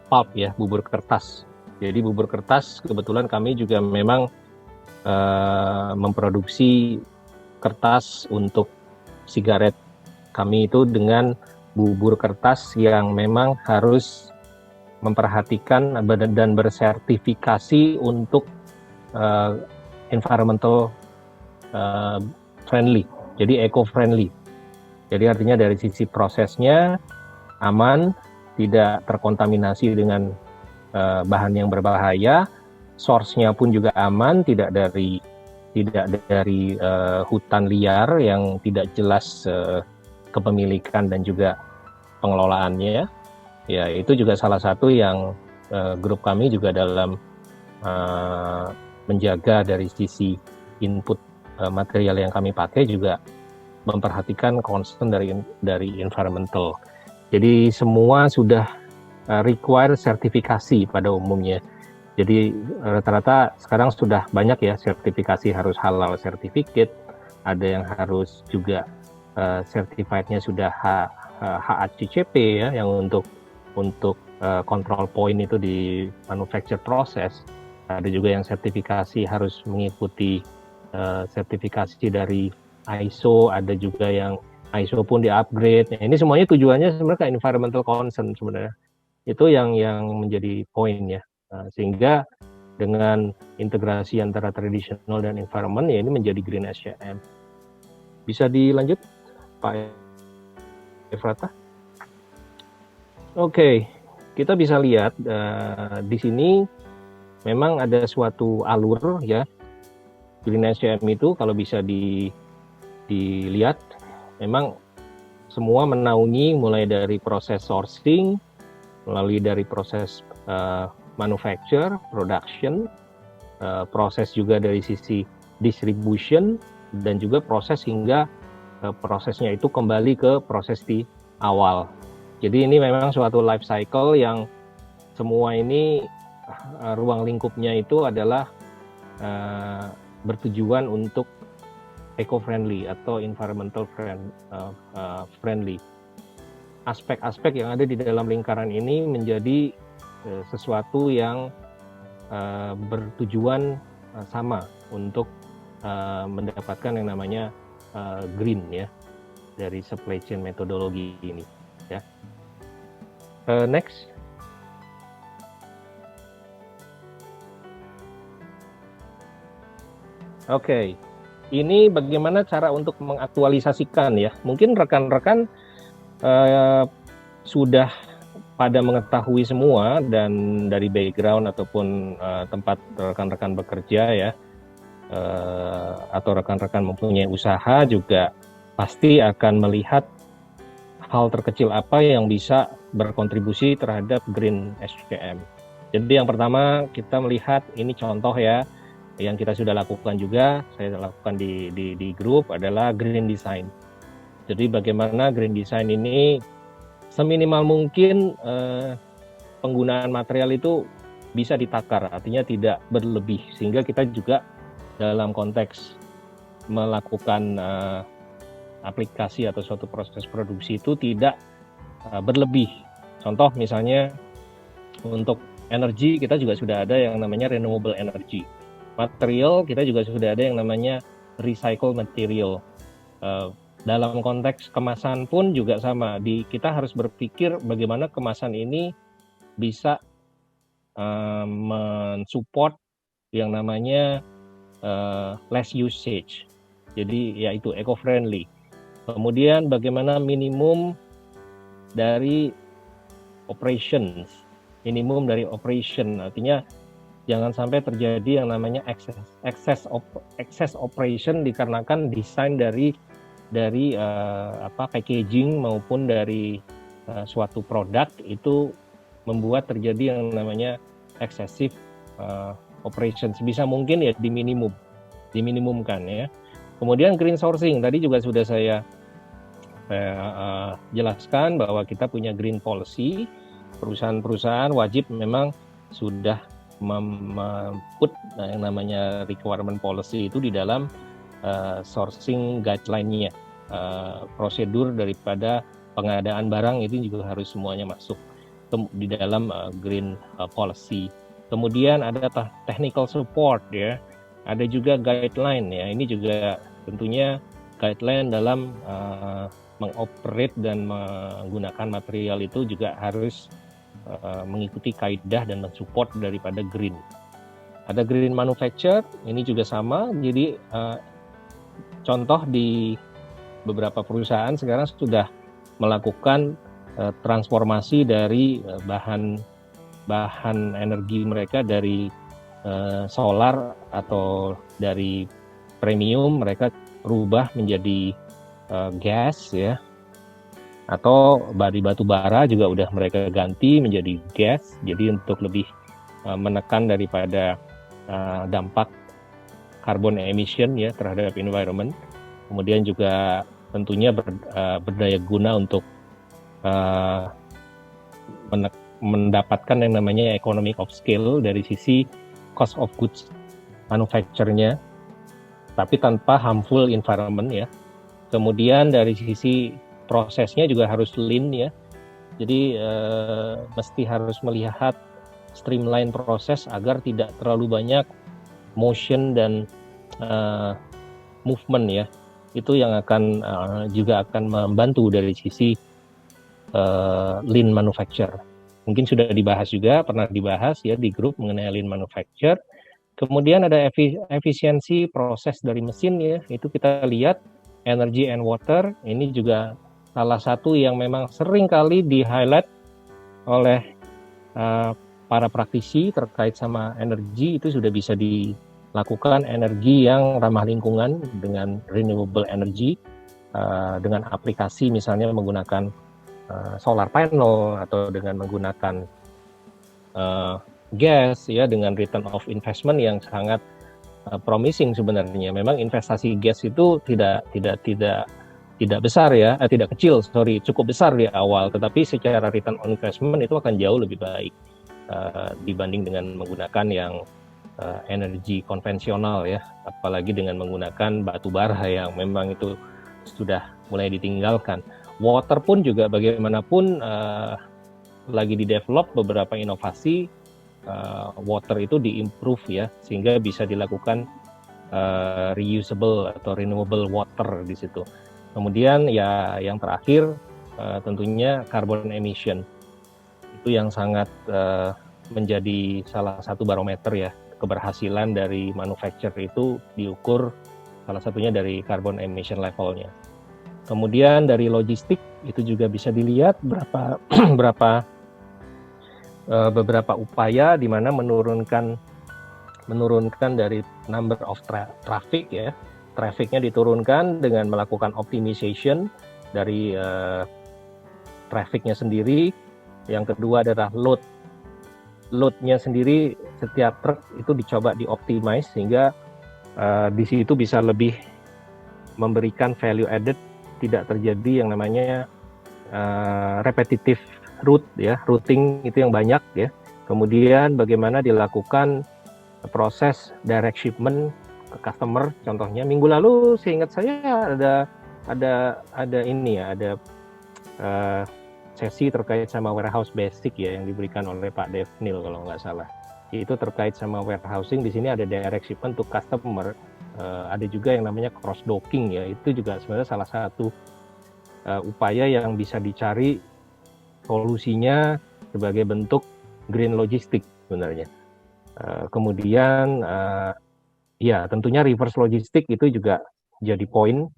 pulp ya, bubur kertas. Jadi bubur kertas kebetulan kami juga memang memproduksi kertas untuk sigaret. Kami itu dengan bubur kertas yang memang harus memperhatikan dan bersertifikasi untuk environmental friendly, jadi eco-friendly. Jadi artinya dari sisi prosesnya aman, tidak terkontaminasi dengan bahan yang berbahaya, source-nya pun juga aman, tidak dari hutan liar yang tidak jelas kepemilikan dan juga pengelolaannya. Ya, itu juga salah satu yang grup kami juga dalam menjaga dari sisi input material yang kami pakai juga memperhatikan concern dari environmental. Jadi semua sudah require sertifikasi pada umumnya. Jadi rata-rata sekarang sudah banyak ya sertifikasi, harus halal certificate, ada yang harus juga certified-nya sudah HACCP ya, yang untuk control point itu di manufacture process. Ada juga yang sertifikasi harus mengikuti sertifikasi dari ISO, ada juga yang ISO pun di-upgrade. Nah, ini semuanya tujuannya sebenarnya ke environmental concern sebenarnya. Itu yang menjadi poin ya. Sehingga dengan integrasi antara tradisional dan environment ya ini menjadi Green SCM. Bisa dilanjut Pak Efrata? Oke, kita bisa lihat di sini memang ada suatu alur ya. Green SCM itu kalau bisa dilihat memang semua menaungi mulai dari proses sourcing, melalui dari proses manufacture, production, proses juga dari sisi distribution, dan juga proses hingga prosesnya itu kembali ke proses di awal. Jadi ini memang suatu life cycle yang semua ini ruang lingkupnya itu adalah bertujuan untuk eco-friendly atau environmental friendly. Aspek-aspek yang ada di dalam lingkaran ini menjadi sesuatu yang bertujuan sama untuk mendapatkan yang namanya green ya dari supply chain metodologi ini ya. Next. Oke. Ini bagaimana cara untuk mengaktualisasikan ya. Mungkin rekan-rekan sudah pada mengetahui semua dan dari background ataupun tempat rekan-rekan bekerja ya, atau rekan-rekan mempunyai usaha juga pasti akan melihat hal terkecil apa yang bisa berkontribusi terhadap Green SCM. Jadi yang pertama kita melihat ini contoh ya, yang kita sudah lakukan juga, saya lakukan di grup adalah Green Design. Jadi bagaimana Green Design ini seminimal mungkin penggunaan material itu bisa ditakar, artinya tidak berlebih, sehingga kita juga dalam konteks melakukan aplikasi atau suatu proses produksi itu tidak berlebih. Contoh misalnya untuk energi kita juga sudah ada yang namanya renewable energy. Material kita juga sudah ada yang namanya recycle material. Dalam konteks kemasan pun juga sama. Kita harus berpikir bagaimana kemasan ini bisa mensupport yang namanya less usage. Jadi yaitu eco-friendly. Kemudian bagaimana minimum dari operations. Minimum dari operation artinya jangan sampai terjadi yang namanya excess operation dikarenakan desain dari packaging maupun dari suatu produk itu membuat terjadi yang namanya excessive operation. Sebisa mungkin ya diminimumkan ya. Kemudian green sourcing tadi juga sudah saya jelaskan bahwa kita punya green policy. Perusahaan-perusahaan wajib memang sudah put yang namanya requirement policy itu di dalam sourcing guideline-nya, prosedur daripada pengadaan barang itu juga harus semuanya masuk di dalam green policy. Kemudian ada technical support ya, ada juga guideline ya. Ini juga tentunya guideline dalam mengoperate dan menggunakan material itu juga harus mengikuti kaidah dan mensupport daripada green. Ada green manufacture, ini juga sama. Jadi contoh di beberapa perusahaan sekarang sudah melakukan transformasi dari bahan energi mereka dari solar atau dari premium mereka rubah menjadi gas ya, atau dari batu bara juga udah mereka ganti menjadi gas. Jadi untuk lebih menekan daripada dampak carbon emission ya terhadap environment. Kemudian juga tentunya berdaya guna untuk mendapatkan yang namanya economic of scale dari sisi cost of goods manufacture-nya, tapi tanpa harmful environment ya. Kemudian dari sisi prosesnya juga harus lean ya. Jadi mesti harus melihat streamline proses agar tidak terlalu banyak motion dan movement ya. itu yang akan juga akan membantu dari sisi lean manufacture. Mungkin sudah dibahas juga, pernah dibahas ya di grup mengenai lean manufacture. Kemudian ada efisiensi proses dari mesin ya, itu kita lihat energy and water, ini juga salah satu yang memang sering kali di-highlight oleh para praktisi terkait sama energi. Itu sudah bisa dilakukan energi yang ramah lingkungan dengan renewable energy, dengan aplikasi misalnya menggunakan solar panel atau dengan menggunakan gas ya, dengan return of investment yang sangat promising sebenarnya. Memang investasi gas itu tidak besar ya, tidak kecil, cukup besar di awal, tetapi secara return on investment itu akan jauh lebih baik dibanding dengan menggunakan yang energi konvensional ya, apalagi dengan menggunakan batu bara yang memang itu sudah mulai ditinggalkan. Water pun juga bagaimanapun lagi di-develop beberapa inovasi water itu di-improve ya, sehingga bisa dilakukan reusable atau renewable water di situ. Kemudian ya yang terakhir tentunya carbon emission. Itu yang sangat menjadi salah satu barometer ya, keberhasilan dari manufacture itu diukur salah satunya dari carbon emission levelnya. Kemudian dari logistik itu juga bisa dilihat beberapa upaya di mana menurunkan dari number of traffic ya, trafficnya diturunkan dengan melakukan optimization dari trafficnya sendiri. Yang kedua adalah loadnya sendiri, setiap truk itu dicoba dioptimize sehingga di situ bisa lebih memberikan value added, tidak terjadi yang namanya repetitive route ya, routing itu yang banyak ya. Kemudian bagaimana dilakukan proses direct shipment ke customer. Contohnya minggu lalu seingat saya ada ini ya, ada sesi terkait sama warehouse basic ya yang diberikan oleh Pak Devnil kalau nggak salah. Itu terkait sama warehousing. Di sini ada direct shipment to customer. Ada juga yang namanya cross docking ya, itu juga sebenarnya salah satu upaya yang bisa dicari solusinya sebagai bentuk green logistik sebenarnya. Kemudian ya tentunya reverse logistik itu juga jadi poin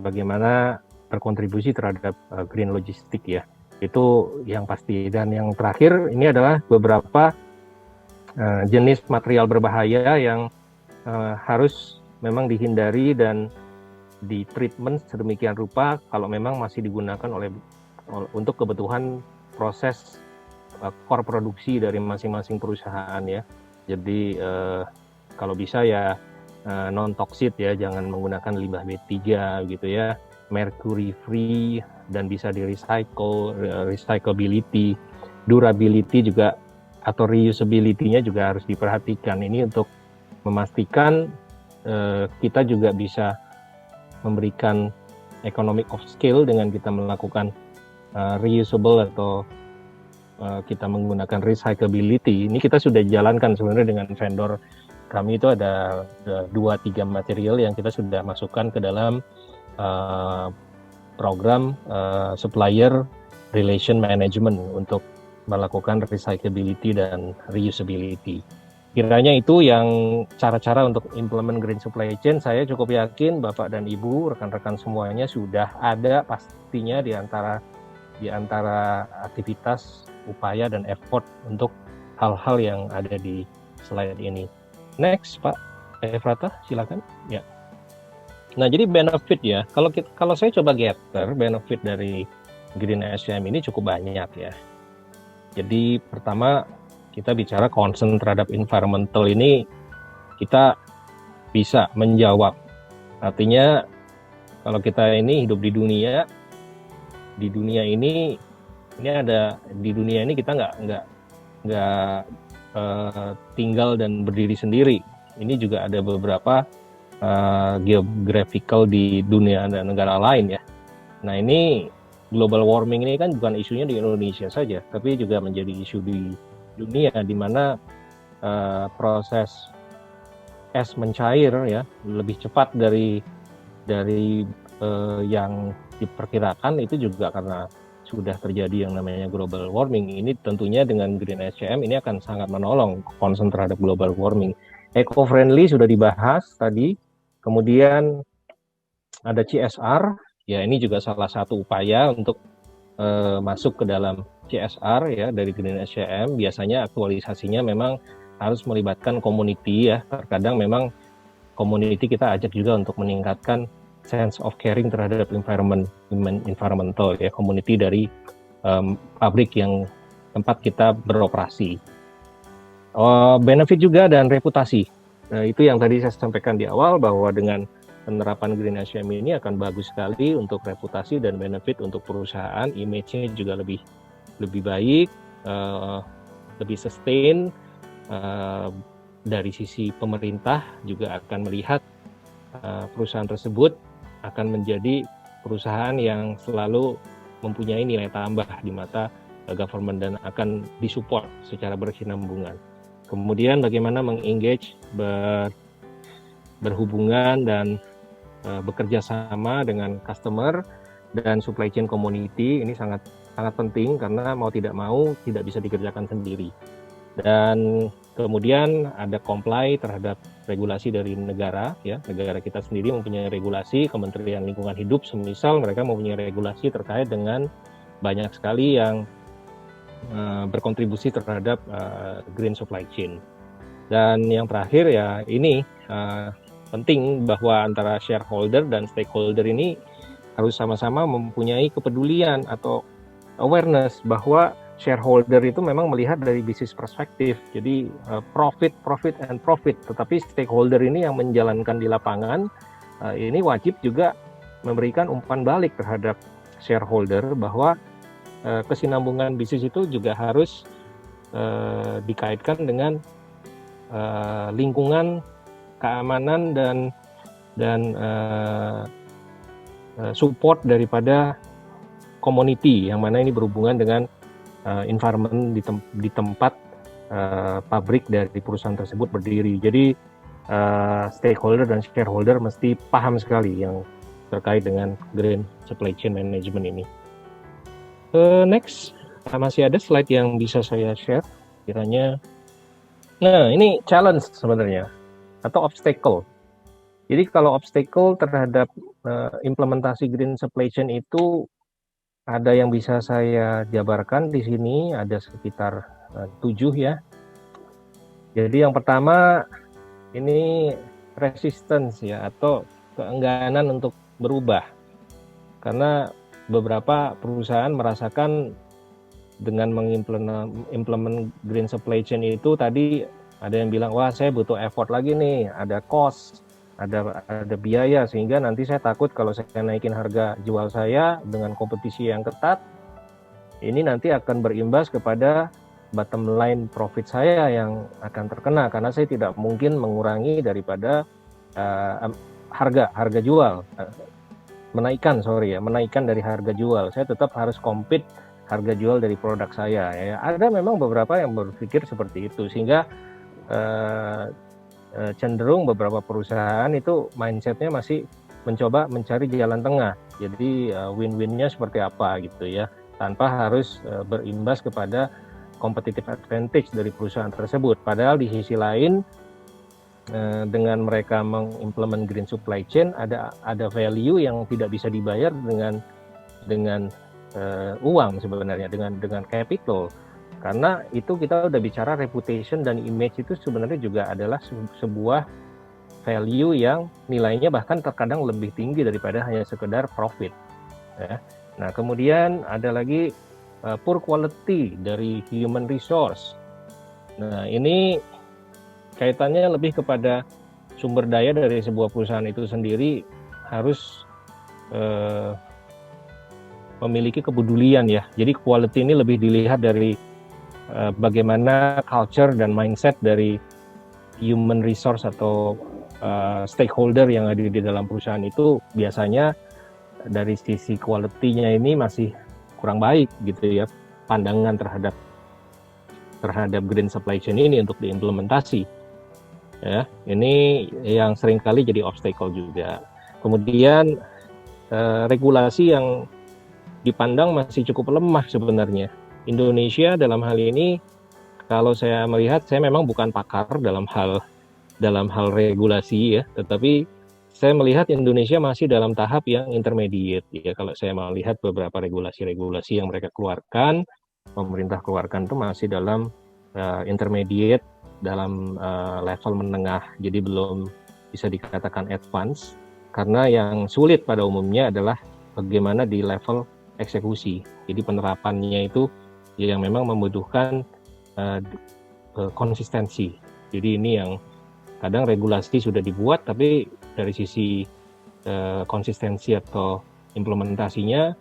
bagaimana berkontribusi terhadap green logistik ya, itu yang pasti. Dan yang terakhir ini adalah beberapa jenis material berbahaya yang harus memang dihindari dan di treatment sedemikian rupa kalau memang masih digunakan untuk kebutuhan proses core produksi dari masing-masing perusahaan ya. Jadi kalau bisa ya non toxic ya, jangan menggunakan limbah B3 gitu ya, mercury free dan bisa di recyclability, durability juga atau reusability-nya juga harus diperhatikan. Ini untuk memastikan kita juga bisa memberikan economic of scale dengan kita melakukan reusable atau kita menggunakan recyclability. Ini kita sudah jalankan sebenarnya dengan vendor kami. Itu ada 2-3 material yang kita sudah masukkan ke dalam program supplier relation management untuk melakukan recyclability dan reusability. Kiranya itu yang cara-cara untuk implement green supply chain. Saya cukup yakin Bapak dan Ibu, rekan-rekan semuanya sudah ada pastinya di antara aktivitas, upaya dan effort untuk hal-hal yang ada di slide ini. Next, Pak Efrata, silakan. Ya. Nah, jadi benefit ya. Kalau saya coba gather benefit dari Green SCM ini cukup banyak ya. Jadi pertama kita bicara concern terhadap environmental ini, kita bisa menjawab. Artinya kalau kita ini hidup di dunia ini kita nggak tinggal dan berdiri sendiri. Ini juga ada beberapa geographical di dunia dan negara lain ya. Nah, ini global warming ini kan bukan isunya di Indonesia saja, tapi juga menjadi isu di dunia, di mana proses es mencair ya lebih cepat dari dari yang diperkirakan itu juga karena sudah terjadi yang namanya global warming. Ini tentunya dengan Green SCM ini akan sangat menolong concern terhadap global warming. Eco-friendly sudah dibahas tadi, kemudian ada CSR, ya ini juga salah satu upaya untuk masuk ke dalam CSR ya dari Green SCM. Biasanya aktualisasinya memang harus melibatkan community ya. Terkadang memang community kita ajak juga untuk meningkatkan sense of caring terhadap environmental ya, community dari pabrik yang tempat kita beroperasi. Benefit juga dan reputasi. Nah, itu yang tadi saya sampaikan di awal bahwa dengan penerapan Green SCM ini akan bagus sekali untuk reputasi dan benefit untuk perusahaan, image-nya juga lebih baik, lebih sustain. Dari sisi pemerintah juga akan melihat perusahaan tersebut akan menjadi perusahaan yang selalu mempunyai nilai tambah di mata government dan akan disupport secara berkesinambungan. Kemudian bagaimana mengengage, berhubungan dan bekerja sama dengan customer dan supply chain community ini sangat penting karena mau tidak mau tidak bisa dikerjakan sendiri. Dan kemudian ada comply terhadap regulasi dari negara ya, negara kita sendiri mempunyai regulasi, Kementerian Lingkungan Hidup semisal mereka mempunyai regulasi terkait dengan banyak sekali yang berkontribusi terhadap green supply chain. Dan yang terakhir ya ini penting bahwa antara shareholder dan stakeholder ini harus sama-sama mempunyai kepedulian atau awareness bahwa shareholder itu memang melihat dari bisnis perspektif, jadi profit, tetapi stakeholder ini yang menjalankan di lapangan, ini wajib juga memberikan umpan balik terhadap shareholder bahwa kesinambungan bisnis itu juga harus dikaitkan dengan lingkungan, keamanan dan support daripada community yang mana ini berhubungan dengan environment di tempat pabrik dari perusahaan tersebut berdiri. Jadi stakeholder dan shareholder mesti paham sekali yang terkait dengan green supply chain management ini. Next, masih ada slide yang bisa saya share kiranya. Nah, ini challenge sebenarnya atau obstacle. Jadi kalau obstacle terhadap implementasi green supply chain itu ada yang bisa saya jabarkan di sini, ada sekitar 7 ya. Jadi yang pertama ini resistance ya atau keengganan untuk berubah. Karena beberapa perusahaan merasakan dengan mengimplement green supply chain itu tadi ada yang bilang, wah saya butuh effort lagi nih, ada cost, ada biaya, sehingga nanti saya takut kalau saya naikin harga jual saya dengan kompetisi yang ketat, ini nanti akan berimbas kepada bottom line profit saya yang akan terkena karena saya tidak mungkin mengurangi daripada harga jual, menaikkan dari harga jual. Saya tetap harus compete harga jual dari produk saya. Ya. Ada memang beberapa yang berpikir seperti itu sehingga cenderung beberapa perusahaan itu mindsetnya masih mencoba mencari jalan tengah. Jadi win-winnya seperti apa gitu ya, tanpa harus berimbas kepada competitive advantage dari perusahaan tersebut. Padahal di sisi lain dengan mereka mengimplement green supply chain ada value yang tidak bisa dibayar dengan uang sebenarnya, dengan capital. Karena itu kita udah bicara reputation dan image itu sebenarnya juga adalah sebuah value yang nilainya bahkan terkadang lebih tinggi daripada hanya sekedar profit. Ya. Nah kemudian ada lagi poor quality dari human resource. Nah ini kaitannya lebih kepada sumber daya dari sebuah perusahaan itu sendiri harus memiliki kepedulian ya. Jadi quality ini lebih dilihat dari bagaimana culture dan mindset dari human resource atau stakeholder yang ada di dalam perusahaan itu biasanya dari sisi quality-nya ini masih kurang baik gitu ya, pandangan terhadap green supply chain ini untuk diimplementasi. Ya, ini yang seringkali jadi obstacle juga. Kemudian regulasi yang dipandang masih cukup lemah sebenarnya. Indonesia dalam hal ini, kalau saya melihat, saya memang bukan pakar dalam hal regulasi ya, tetapi saya melihat Indonesia masih dalam tahap yang intermediate ya. Kalau saya melihat beberapa regulasi-regulasi yang mereka keluarkan, pemerintah keluarkan itu masih dalam intermediate, dalam level menengah, jadi belum bisa dikatakan advance, karena yang sulit pada umumnya adalah bagaimana di level eksekusi. Jadi penerapannya itu yang memang membutuhkan konsistensi. Jadi ini yang kadang regulasi sudah dibuat, tapi dari sisi konsistensi atau implementasinya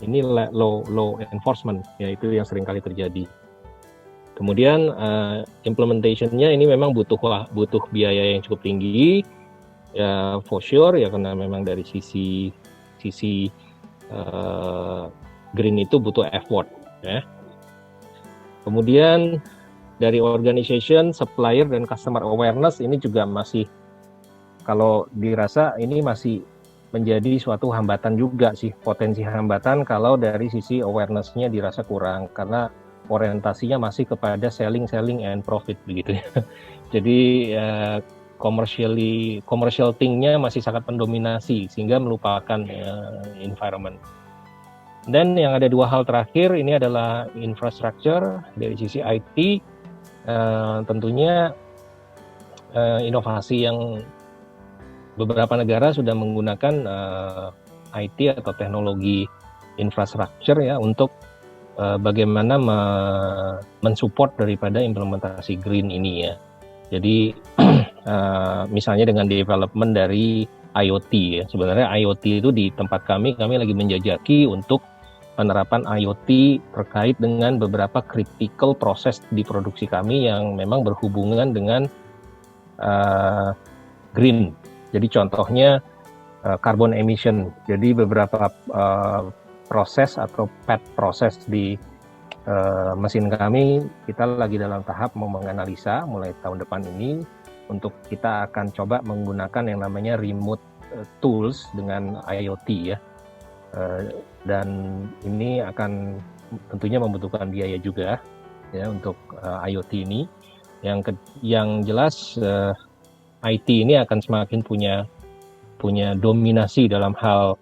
ini low enforcement, yaitu yang seringkali terjadi. Kemudian implementation-nya ini memang butuh biaya yang cukup tinggi, ya for sure ya, karena memang dari sisi green itu butuh effort ya. Kemudian dari organization, supplier, dan customer awareness ini juga masih, kalau dirasa ini masih menjadi suatu hambatan juga sih, potensi hambatan kalau dari sisi awareness-nya dirasa kurang, karena orientasinya masih kepada selling and profit begitu ya. Jadi commercial thing-nya masih sangat mendominasi sehingga melupakan environment. Dan yang ada dua hal terakhir, ini adalah infrastructure dari sisi IT. Tentunya inovasi yang beberapa negara sudah menggunakan IT atau teknologi infrastructure ya untuk bagaimana mensupport daripada implementasi green ini ya. Jadi misalnya dengan development dari IoT ya. Sebenarnya IoT itu di tempat kami lagi menjajaki untuk penerapan IoT terkait dengan beberapa critical proses di produksi kami yang memang berhubungan dengan green. Jadi contohnya carbon emission. Jadi beberapa proses atau PET proses di mesin kami, kita lagi dalam tahap mau menganalisa mulai tahun depan ini, untuk kita akan coba menggunakan yang namanya remote tools dengan IoT ya. Dan ini akan tentunya membutuhkan biaya juga ya untuk IoT ini. Yang jelas IT ini akan semakin punya dominasi dalam hal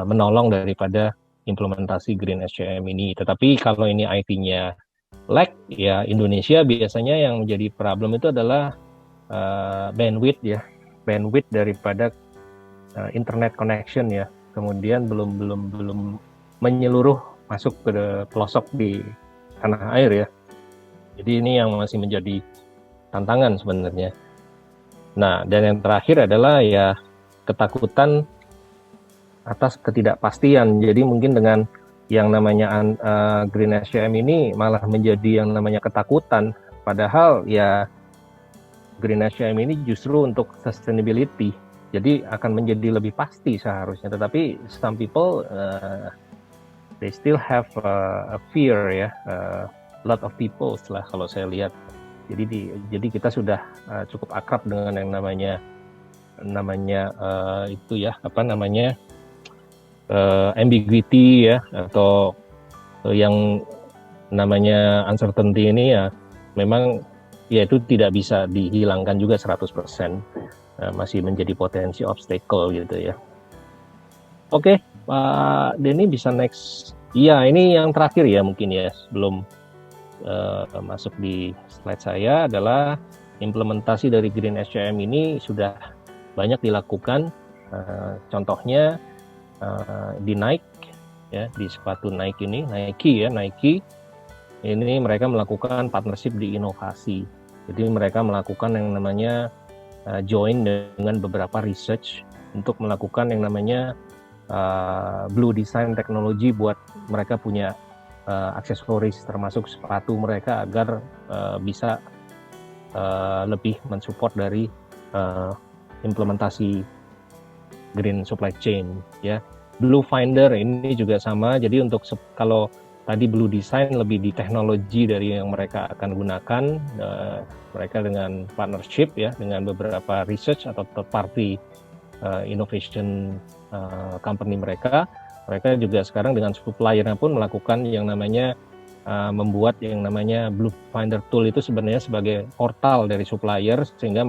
menolong daripada implementasi Green SCM ini. Tetapi kalau ini IT-nya lag ya, Indonesia biasanya yang menjadi problem itu adalah bandwidth ya, bandwidth daripada internet connection ya. Kemudian belum menyeluruh masuk ke pelosok di tanah air ya. Jadi ini yang masih menjadi tantangan sebenarnya. Nah, dan yang terakhir adalah ya ketakutan atas ketidakpastian. Jadi mungkin dengan yang namanya Green SCM ini malah menjadi yang namanya ketakutan. Padahal ya Green SCM ini justru untuk sustainability. Jadi akan menjadi lebih pasti seharusnya, tetapi some people they still have a fear ya, lot of people lah kalau saya lihat. Jadi kita sudah cukup akrab dengan yang namanya itu ya, ambiguity ya, atau yang namanya uncertainty ini ya, memang ya itu tidak bisa dihilangkan juga 100%. Masih menjadi potensi obstacle gitu ya. Oke, Pak Denny bisa next. Iya, ini yang terakhir ya mungkin ya, sebelum masuk di slide saya, adalah implementasi dari Green SCM ini sudah banyak dilakukan. Contohnya di Nike ya, di sepatu Nike ini, Nike ini mereka melakukan partnership di inovasi. Jadi mereka melakukan yang namanya join dengan beberapa research untuk melakukan yang namanya blue design teknologi buat mereka punya aksesoris termasuk sepatu mereka agar bisa lebih mensupport dari implementasi green supply chain ya. Blue Finder ini juga sama. Jadi untuk kalau tadi blue design lebih di teknologi dari yang mereka akan gunakan, mereka dengan partnership ya dengan beberapa research atau third party innovation company mereka juga sekarang dengan suppliernya pun melakukan yang namanya membuat yang namanya Blue Finder Tool itu sebenarnya sebagai portal dari supplier, sehingga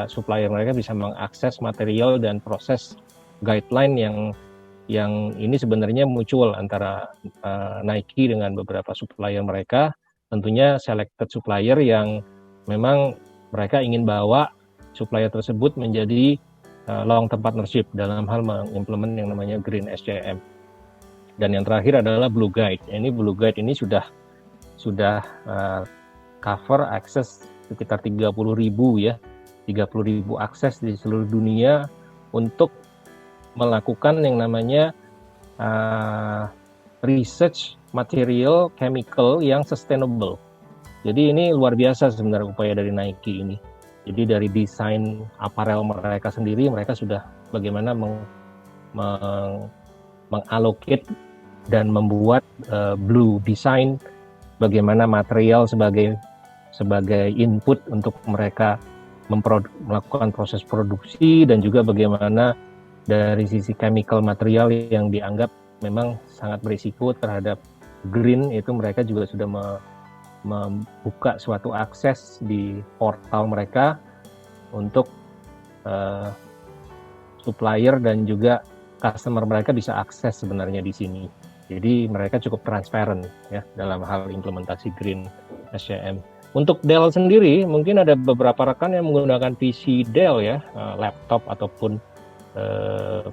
supplier mereka bisa mengakses material dan proses guideline yang ini sebenarnya mutual antara Nike dengan beberapa supplier mereka, tentunya selected supplier yang memang mereka ingin bawa supplier tersebut menjadi long term partnership dalam hal mengimplement yang namanya Green SCM. Dan yang terakhir adalah Blue Guide. Ini Blue Guide ini sudah cover akses sekitar 30.000 ya, 30.000 akses di seluruh dunia untuk melakukan yang namanya research material chemical yang sustainable. Jadi ini luar biasa sebenarnya upaya dari Nike ini. Jadi dari desain aparel mereka sendiri, mereka sudah bagaimana mengallocate dan membuat blue design, bagaimana material sebagai input untuk mereka melakukan proses produksi, dan juga bagaimana dari sisi chemical material yang dianggap memang sangat berisiko terhadap green, itu mereka juga sudah membuka suatu akses di portal mereka untuk supplier dan juga customer mereka bisa akses sebenarnya di sini. Jadi mereka cukup transparan ya dalam hal implementasi Green SCM. Untuk Dell sendiri, mungkin ada beberapa rekan yang menggunakan PC Dell ya, laptop ataupun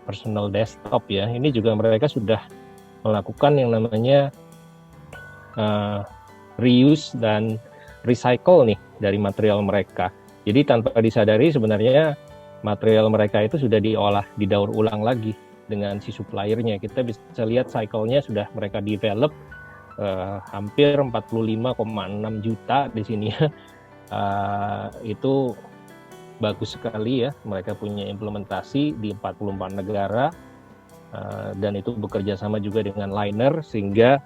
personal desktop ya. Ini juga mereka sudah melakukan yang namanya reuse dan recycle nih dari material mereka. Jadi tanpa disadari sebenarnya material mereka itu sudah didaur ulang lagi dengan si suppliernya. Kita bisa lihat cycle-nya sudah mereka develop hampir 45,6 juta di sini ya. Itu bagus sekali ya. Mereka punya implementasi di 44 negara dan itu bekerja sama juga dengan Liner, sehingga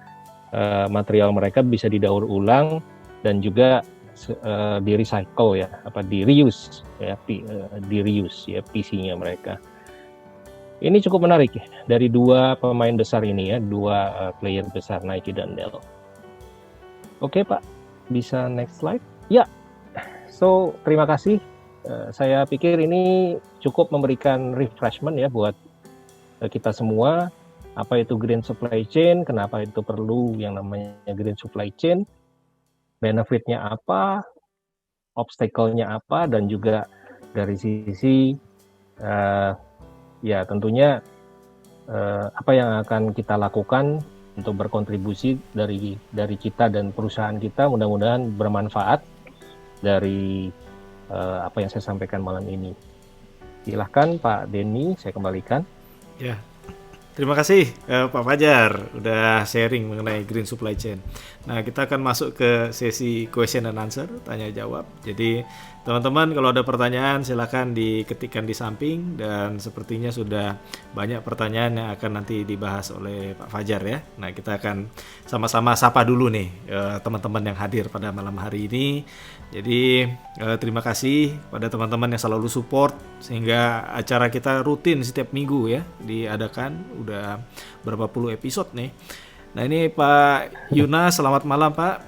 material mereka bisa didaur ulang dan juga di recycle ya, di reuse ya PC-nya mereka. Ini cukup menarik ya, dari dua pemain besar ini ya, dua player besar Nike dan Dell. Oke Pak, bisa next slide? Ya, so terima kasih. Saya pikir ini cukup memberikan refreshment ya buat kita semua. Apa itu Green Supply Chain, kenapa itu perlu yang namanya Green Supply Chain, benefitnya apa, obstacle-nya apa, dan juga dari sisi ya tentunya apa yang akan kita lakukan untuk berkontribusi dari kita dan perusahaan kita. Mudah-mudahan bermanfaat dari apa yang saya sampaikan malam ini. Silahkan Pak Denny, saya kembalikan. Ya, terima kasih Pak Fajar udah sharing mengenai Green Supply Chain. Nah, kita akan masuk ke sesi question and answer, tanya jawab. Jadi teman-teman kalau ada pertanyaan silakan diketikkan di samping, dan sepertinya sudah banyak pertanyaan yang akan nanti dibahas oleh Pak Fajar ya. Nah, kita akan sama-sama sapa dulu nih teman-teman yang hadir pada malam hari ini. Jadi terima kasih pada teman-teman yang selalu support sehingga acara kita rutin setiap minggu ya diadakan, udah berapa puluh episode nih. Nah, ini Pak Yuna, selamat malam Pak.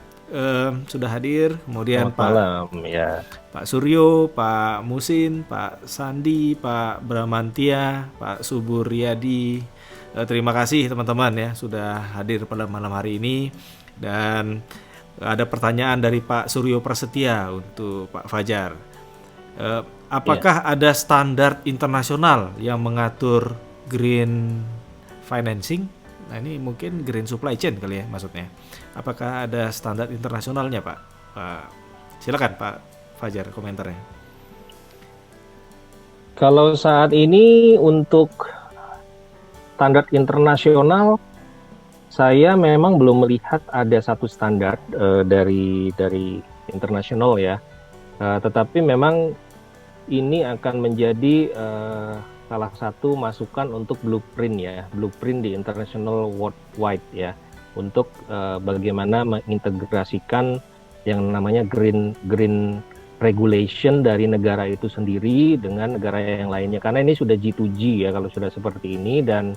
Sudah hadir. Kemudian Selamat malam ya. Pak Suryo, Pak Musin, Pak Sandi, Pak Bramantia, Pak Subur Riyadi. Terima kasih teman-teman ya sudah hadir pada malam hari ini. Dan ada pertanyaan dari Pak Suryo Prasetya untuk Pak Fajar. Apakah ada standar internasional yang mengatur green financing? Nah, ini mungkin green supply chain kali ya maksudnya. Apakah ada standar internasionalnya Pak? Silakan Pak Fajar komentarnya. Kalau saat ini untuk standar internasional, saya memang belum melihat ada satu standar dari internasional ya. Tetapi memang ini akan menjadi salah satu masukan untuk blueprint di international worldwide ya, untuk bagaimana mengintegrasikan yang namanya green regulation dari negara itu sendiri dengan negara yang lainnya, karena ini sudah G2G ya kalau sudah seperti ini. Dan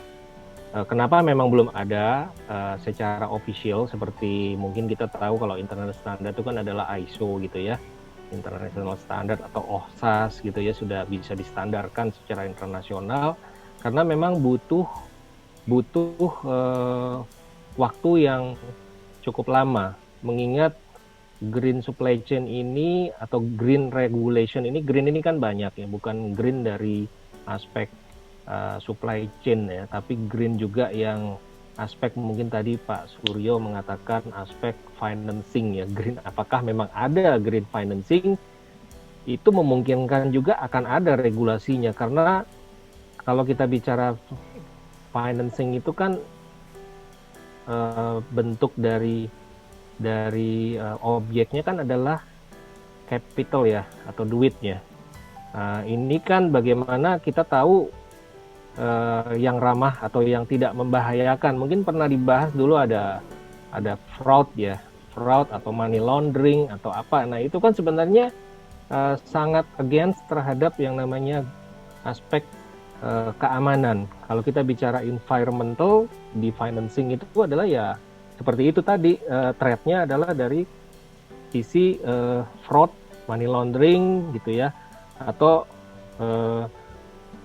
kenapa memang belum ada secara official, seperti mungkin kita tahu kalau international standard itu kan adalah ISO gitu ya, International Standard atau OHSAS gitu ya, sudah bisa distandarkan secara internasional, karena memang butuh waktu yang cukup lama, mengingat green supply chain ini atau green regulation ini, green ini kan banyak ya, bukan green dari aspek supply chain ya, tapi green juga yang aspek mungkin tadi Pak Suryo mengatakan aspek financing ya, green. Apakah memang ada green financing? Itu memungkinkan juga akan ada regulasinya, karena kalau kita bicara financing itu kan bentuk dari objeknya kan adalah capital ya, atau duitnya. Ini kan bagaimana kita tahu yang ramah atau yang tidak membahayakan. Mungkin pernah dibahas dulu ada fraud ya, fraud atau money laundering atau apa. Nah itu kan sebenarnya sangat against terhadap yang namanya aspek keamanan. Kalau kita bicara environmental di financing itu adalah ya seperti itu tadi, threat-nya adalah dari sisi fraud, money laundering gitu ya, atau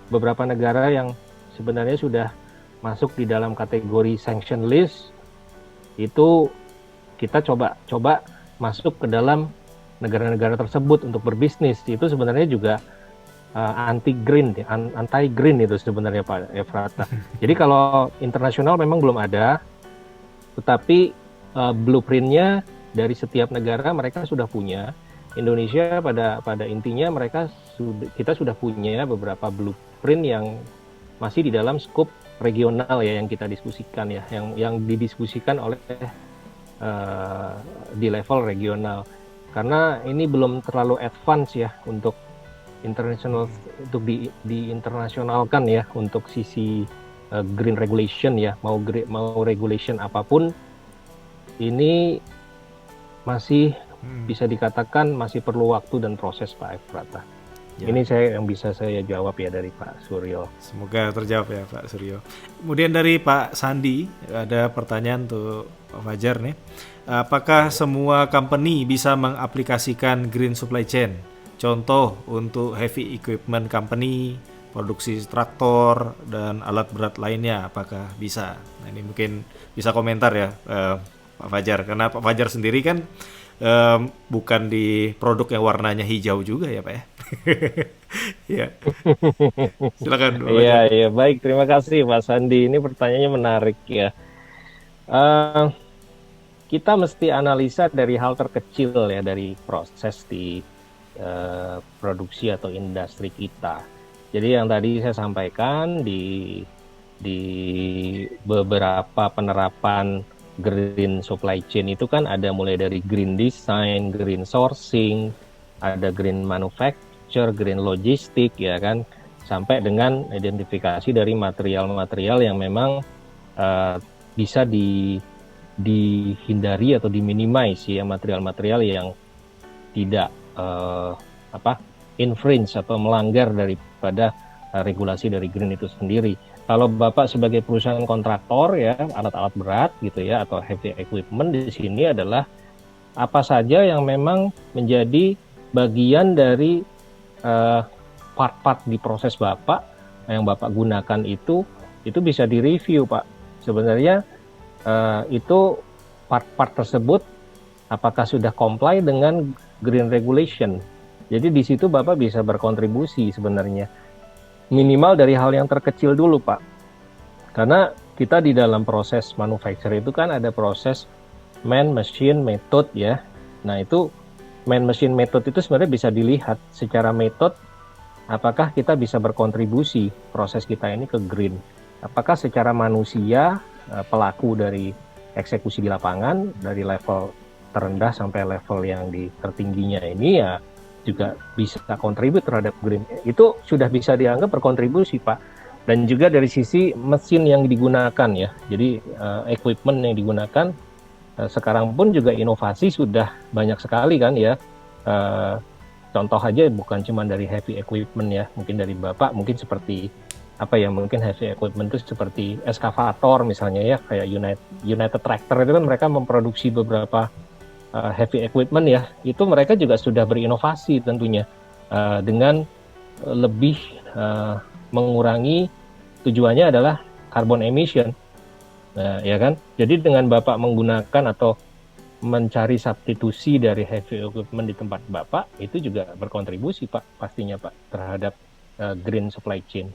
beberapa negara yang sebenarnya sudah masuk di dalam kategori sanction list, itu kita coba masuk ke dalam negara-negara tersebut untuk berbisnis. Itu sebenarnya juga anti green itu sebenarnya Pak Efrata. Jadi kalau internasional memang belum ada, tetapi blueprint-nya dari setiap negara mereka sudah punya. Indonesia pada intinya kita sudah punya beberapa blueprint yang masih di dalam skop regional ya, yang kita diskusikan ya, yang didiskusikan oleh di level regional. Karena ini belum terlalu advance ya untuk international, untuk diinternasionalkan ya, untuk sisi green regulation ya, mau regulation apapun ini masih bisa dikatakan masih perlu waktu dan proses Pak Efrata. Ya. Ini yang bisa saya jawab ya dari Pak Suryo. Semoga terjawab ya Pak Suryo. Kemudian dari Pak Sandi ada pertanyaan untuk Pak Fajar nih. Apakah semua company bisa mengaplikasikan green supply chain? Contoh untuk heavy equipment company, produksi traktor dan alat berat lainnya, apakah bisa? Nah, ini mungkin bisa komentar ya Pak Fajar, karena Pak Fajar sendiri kan bukan di produk yang warnanya hijau juga ya Pak ya. Ya. Silakan Pak Fajar. Iya, baik, terima kasih Pak Sandi. Ini pertanyaannya menarik ya. Kita mesti analisa dari hal terkecil ya, dari proses di produksi atau industri kita. Jadi yang tadi saya sampaikan di beberapa penerapan green supply chain itu kan ada mulai dari green design, green sourcing, ada green manufacture, green logistik ya kan, sampai dengan identifikasi dari material-material yang memang bisa dihindari atau diminimize ya, material-material yang tidak infringe atau melanggar daripada regulasi dari green itu sendiri. Kalau Bapak sebagai perusahaan kontraktor ya, alat-alat berat gitu ya, atau heavy equipment, di sini adalah apa saja yang memang menjadi bagian dari part-part di proses Bapak yang Bapak gunakan itu bisa direview Pak. Sebenarnya itu part-part tersebut apakah sudah comply dengan green regulation. Jadi di situ Bapak bisa berkontribusi sebenarnya. Minimal dari hal yang terkecil dulu Pak. Karena kita di dalam proses manufacture itu kan ada proses man, machine, method ya. Nah itu man, machine, method itu sebenarnya bisa dilihat secara method apakah kita bisa berkontribusi proses kita ini ke green. Apakah secara manusia pelaku dari eksekusi di lapangan dari level terendah sampai level yang tertingginya ini ya juga bisa kontribut terhadap green. Itu sudah bisa dianggap berkontribusi Pak. Dan juga dari sisi mesin yang digunakan ya. Jadi equipment yang digunakan sekarang pun juga inovasi sudah banyak sekali kan ya. contoh aja bukan cuma dari heavy equipment ya, mungkin dari Bapak mungkin seperti apa ya, mungkin heavy equipment itu seperti eskavator misalnya ya, kayak United Tractor itu kan mereka memproduksi beberapa heavy equipment ya, itu mereka juga sudah berinovasi tentunya dengan lebih mengurangi, tujuannya adalah carbon emission. Nah, ya kan? Jadi dengan Bapak menggunakan atau mencari substitusi dari heavy equipment di tempat Bapak, itu juga berkontribusi Pak, pastinya Pak, terhadap green supply chain.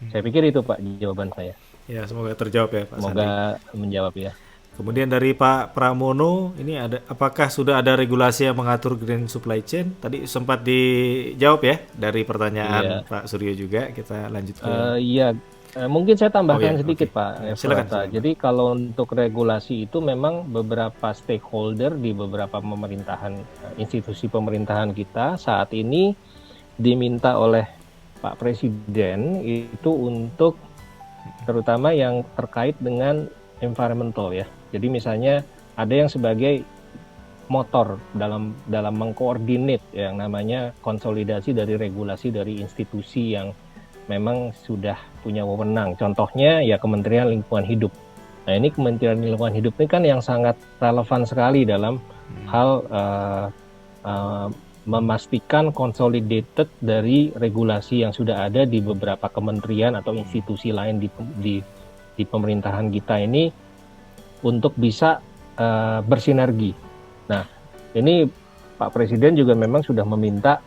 Saya pikir itu Pak jawaban saya. Ya, semoga terjawab ya Pak Sandi. Semoga menjawab ya. Kemudian dari Pak Pramono, ini apakah sudah ada regulasi yang mengatur green supply chain? Tadi sempat dijawab ya dari pertanyaan Pak Suryo juga. Kita lanjut ke. Iya, mungkin saya tambahkan sedikit Pak. Silakan. Jadi kalau untuk regulasi itu memang beberapa stakeholder di beberapa pemerintahan, institusi pemerintahan kita saat ini diminta oleh Pak Presiden itu untuk terutama yang terkait dengan environmental ya. Jadi misalnya ada yang sebagai motor dalam mengkoordinat yang namanya konsolidasi dari regulasi dari institusi yang memang sudah punya wewenang. Contohnya ya Kementerian Lingkungan Hidup. Nah ini Kementerian Lingkungan Hidup ini kan yang sangat relevan sekali dalam hal memastikan consolidated dari regulasi yang sudah ada di beberapa kementerian atau institusi lain di pemerintahan kita ini untuk bisa bersinergi. Nah, ini Pak Presiden juga memang sudah meminta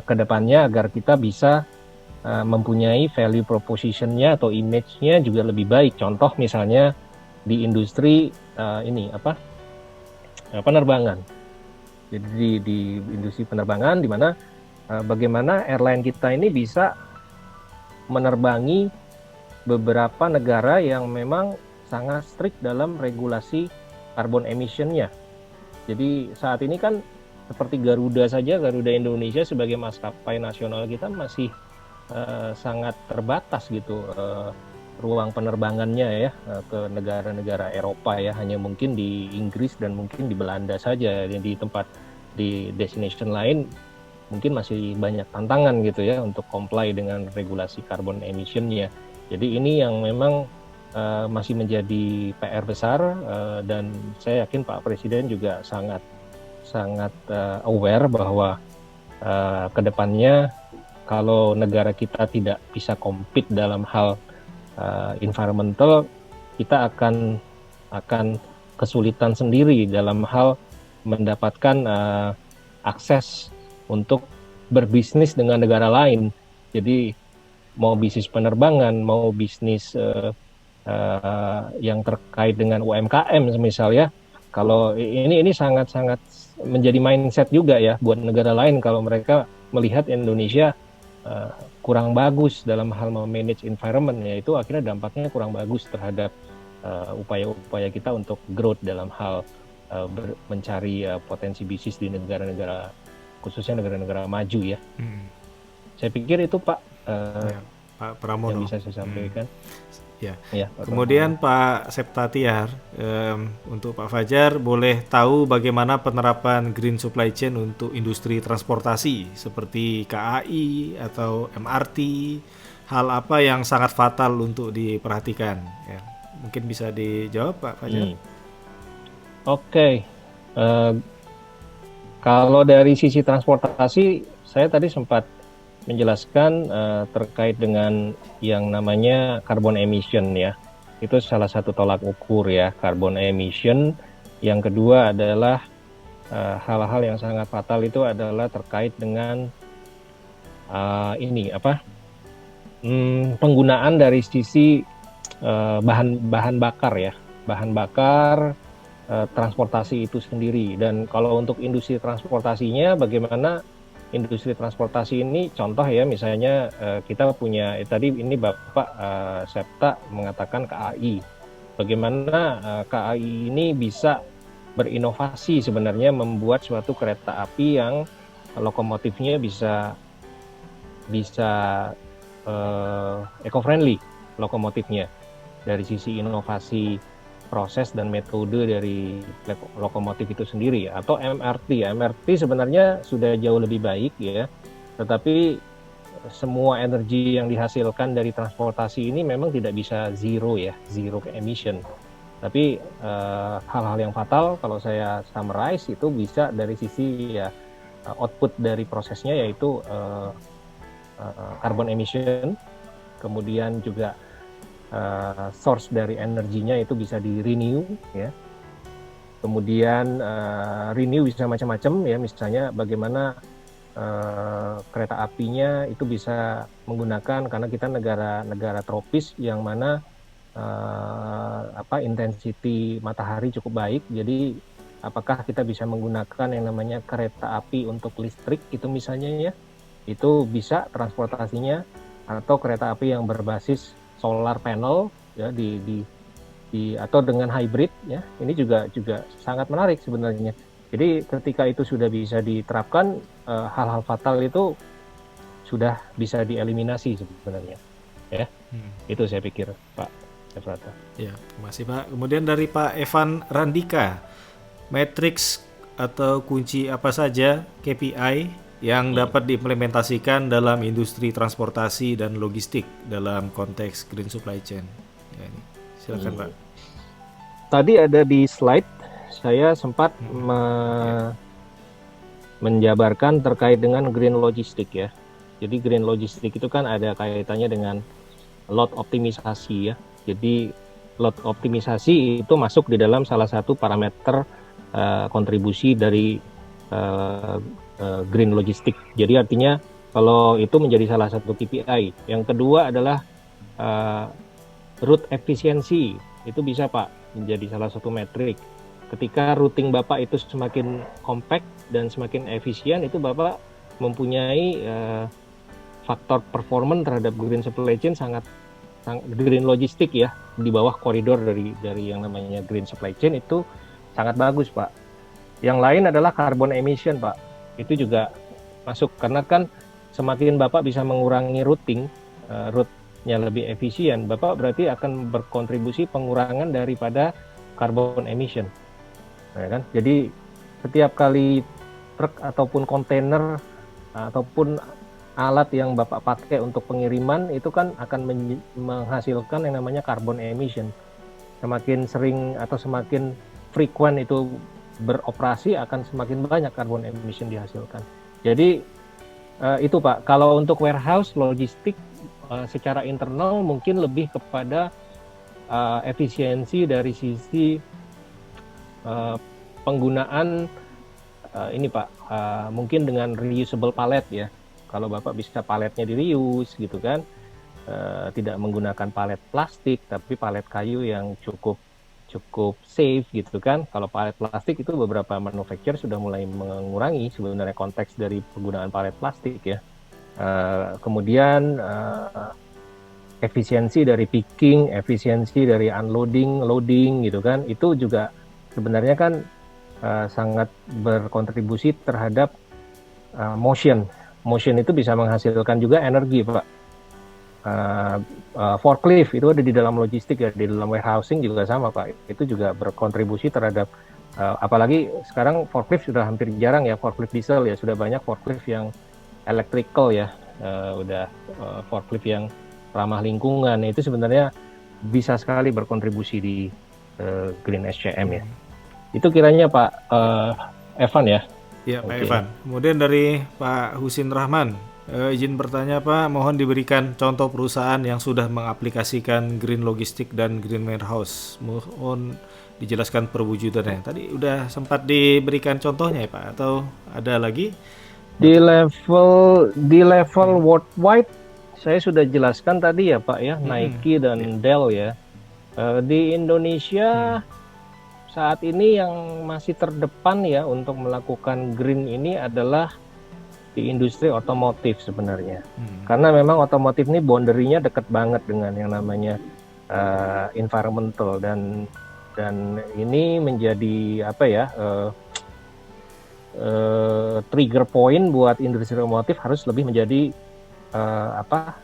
ke depannya agar kita bisa mempunyai value proposition-nya atau image-nya juga lebih baik. Contoh misalnya di industri penerbangan. Jadi di industri penerbangan di mana bagaimana airline kita ini bisa menerbangi beberapa negara yang memang sangat strict dalam regulasi carbon emission-nya. Jadi saat ini kan seperti Garuda saja, Garuda Indonesia sebagai maskapai nasional kita masih sangat terbatas gitu ruang penerbangannya ya ke negara-negara Eropa ya, hanya mungkin di Inggris dan mungkin di Belanda saja. Di tempat di destination lain mungkin masih banyak tantangan gitu ya untuk comply dengan regulasi carbon emission-nya. Jadi ini yang memang masih menjadi PR besar dan saya yakin Pak Presiden juga sangat aware bahwa kedepannya kalau negara kita tidak bisa compete dalam hal environmental, kita akan kesulitan sendiri dalam hal mendapatkan akses untuk berbisnis dengan negara lain. Jadi mau bisnis penerbangan, mau bisnis yang terkait dengan UMKM misalnya, kalau ini sangat-sangat menjadi mindset juga ya buat negara lain kalau mereka melihat Indonesia kurang bagus dalam hal memanage environment, ya itu akhirnya dampaknya kurang bagus terhadap upaya-upaya kita untuk growth dalam hal mencari potensi bisnis di negara-negara, khususnya negara-negara maju ya. Saya pikir itu Pak Pak Pramono yang bisa saya sampaikan. Ya. Kemudian Pak Septatiar, untuk Pak Fajar, boleh tahu bagaimana penerapan green supply chain untuk industri transportasi seperti KAI atau MRT? Hal apa yang sangat fatal untuk diperhatikan? Ya, mungkin bisa dijawab Pak Fajar. Oke. Kalau dari sisi transportasi, saya tadi sempat menjelaskan terkait dengan yang namanya carbon emission ya. Itu salah satu tolak ukur ya, carbon emission. Yang kedua adalah hal-hal yang sangat fatal itu adalah terkait dengan penggunaan dari sisi bahan bakar ya. Bahan bakar transportasi itu sendiri. Dan kalau untuk industri transportasinya, bagaimana industri transportasi ini, contoh ya misalnya kita punya tadi ini Bapak Septa mengatakan KAI. Bagaimana KAI ini bisa berinovasi sebenarnya membuat suatu kereta api yang lokomotifnya bisa eco-friendly lokomotifnya dari sisi inovasi proses dan metode dari lokomotif itu sendiri, atau MRT. MRT sebenarnya sudah jauh lebih baik ya, tetapi semua energi yang dihasilkan dari transportasi ini memang tidak bisa zero emission. Tapi hal-hal yang fatal kalau saya summarize itu bisa dari sisi ya output dari prosesnya, yaitu carbon emission, kemudian juga source dari energinya itu bisa di renew ya. Kemudian renew bisa macam-macam ya, misalnya bagaimana kereta apinya itu bisa menggunakan, karena kita negara tropis yang mana intensity matahari cukup baik, jadi apakah kita bisa menggunakan yang namanya kereta api untuk listrik itu misalnya ya, itu bisa transportasinya, atau kereta api yang berbasis solar panel ya atau dengan hybrid ya, ini juga sangat menarik sebenarnya. Jadi ketika itu sudah bisa diterapkan, hal-hal fatal itu sudah bisa dieliminasi sebenarnya ya. Itu saya pikir Pak Efrata. Ya, terima kasih Pak. Kemudian dari Pak Evan Randika, matriks atau kunci apa saja KPI yang dapat diimplementasikan dalam industri transportasi dan logistik dalam konteks green supply chain? Ya, ini. Silakan Pak. Tadi ada di slide saya sempat menjabarkan terkait dengan green logistik ya. Jadi green logistik itu kan ada kaitannya dengan load optimisasi ya. Jadi load optimisasi itu masuk di dalam salah satu parameter kontribusi dari green logistik. Jadi artinya kalau itu menjadi salah satu KPI. Yang kedua adalah route efisiensi. Itu bisa Pak menjadi salah satu metrik. Ketika routing Bapak itu semakin compact dan semakin efisien, itu Bapak mempunyai faktor performance terhadap green supply chain sangat green logistik ya, di bawah koridor dari yang namanya green supply chain itu sangat bagus Pak. Yang lain adalah carbon emission Pak. Itu juga masuk, karena kan semakin Bapak bisa mengurangi routing, route-nya lebih efisien, Bapak berarti akan berkontribusi pengurangan daripada carbon emission. Ya kan? Jadi setiap kali truk ataupun kontainer ataupun alat yang Bapak pakai untuk pengiriman itu kan akan menghasilkan yang namanya carbon emission. Semakin sering atau semakin frequent itu beroperasi, akan semakin banyak carbon emission dihasilkan. Jadi itu Pak, kalau untuk warehouse logistik secara internal mungkin lebih kepada efisiensi dari sisi penggunaan ini Pak, mungkin dengan reusable pallet ya. Kalau Bapak bisa paletnya di reuse gitu kan, tidak menggunakan palet plastik tapi palet kayu yang cukup safe gitu kan. Kalau palet plastik itu beberapa manufacturer sudah mulai mengurangi sebenarnya konteks dari penggunaan palet plastik ya. Kemudian efisiensi dari picking, efisiensi dari unloading, loading gitu kan, itu juga sebenarnya kan sangat berkontribusi terhadap motion. Motion itu bisa menghasilkan juga energi Pak. Forklift itu ada di dalam logistik ya, di dalam warehousing juga sama Pak. Itu juga berkontribusi terhadap apalagi sekarang forklift sudah hampir jarang ya, forklift diesel ya, sudah banyak forklift yang electrical ya, forklift yang ramah lingkungan. Itu sebenarnya bisa sekali berkontribusi di green SCM ya. Itu kiranya Pak Evan ya. Ya Pak Evan. Kemudian dari Pak Husin Rahman, izin bertanya Pak, mohon diberikan contoh perusahaan yang sudah mengaplikasikan green logistik dan green warehouse. Mohon dijelaskan perwujudannya. Tadi udah sempat diberikan contohnya ya Pak, atau ada lagi? Di level worldwide saya sudah jelaskan tadi ya Pak ya, Nike dan Dell ya. Di Indonesia saat ini yang masih terdepan ya untuk melakukan green ini adalah di industri otomotif sebenarnya. Karena memang otomotif ini boundary-nya dekat banget dengan yang namanya environmental, dan ini menjadi apa ya, trigger point buat industri otomotif harus lebih menjadi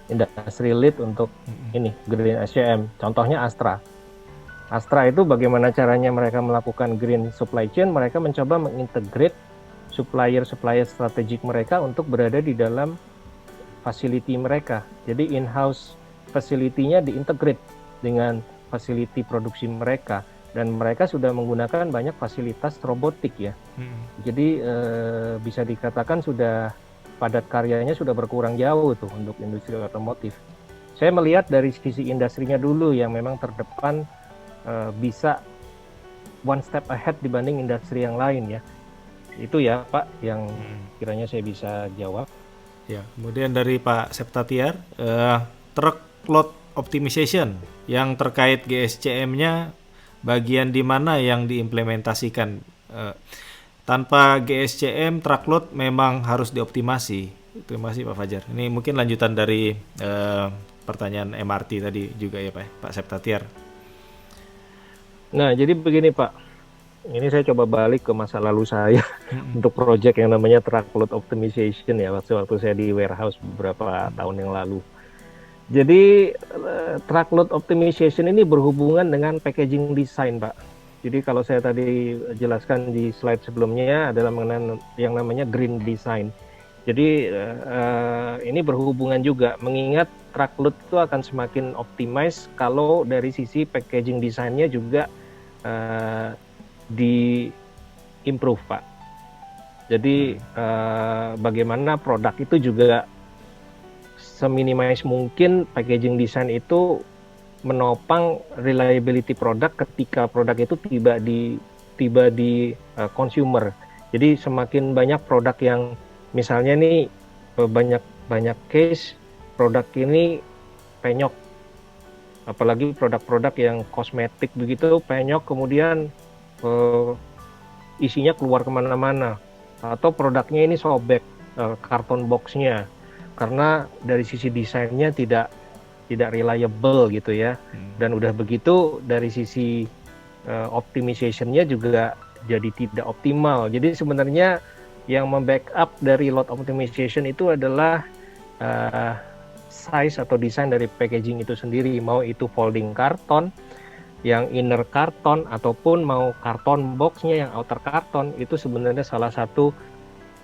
industry lead untuk ini green SCM. Contohnya Astra. Astra itu bagaimana caranya mereka melakukan green supply chain, mereka mencoba mengintegrate supplier-supplier strategik mereka untuk berada di dalam facility mereka. Jadi in-house facility-nya diintegrate dengan facility produksi mereka, dan mereka sudah menggunakan banyak fasilitas robotik ya. Jadi bisa dikatakan sudah padat karyanya sudah berkurang jauh tuh untuk industri otomotif. Saya melihat dari sisi industrinya dulu yang memang terdepan, bisa one step ahead dibanding industri yang lain ya. Itu ya Pak yang kiranya saya bisa jawab. Ya, kemudian dari Pak Septatiar, truck load optimization yang terkait GSCM-nya bagian di mana yang diimplementasikan? Tanpa GSCM, truck load memang harus dioptimasi. Terima kasih Pak Fajar. Ini mungkin lanjutan dari pertanyaan MRT tadi juga ya Pak Septatiar. Nah, jadi begini Pak, ini saya coba balik ke masa lalu saya untuk project yang namanya truck load optimization ya, waktu saya di warehouse beberapa tahun yang lalu. Jadi truck load optimization ini berhubungan dengan packaging design Pak. Jadi kalau saya tadi jelaskan di slide sebelumnya adalah mengenai yang namanya green design. Jadi ini berhubungan juga, mengingat truck load itu akan semakin optimize kalau dari sisi packaging desainnya juga di improve Pak. Jadi bagaimana produk itu juga seminimalis mungkin packaging design itu menopang reliability produk ketika produk itu tiba di consumer. Jadi semakin banyak produk yang misalnya nih banyak case produk ini penyok, apalagi produk-produk yang kosmetik begitu penyok kemudian isinya keluar kemana-mana, atau produknya ini sobek karton boxnya karena dari sisi desainnya tidak reliable gitu ya. Dan udah begitu dari sisi optimization-nya juga jadi tidak optimal. Jadi sebenarnya yang membackup dari load optimization itu adalah size atau desain dari packaging itu sendiri, mau itu folding karton yang inner karton ataupun mau karton boxnya yang outer karton, itu sebenarnya salah satu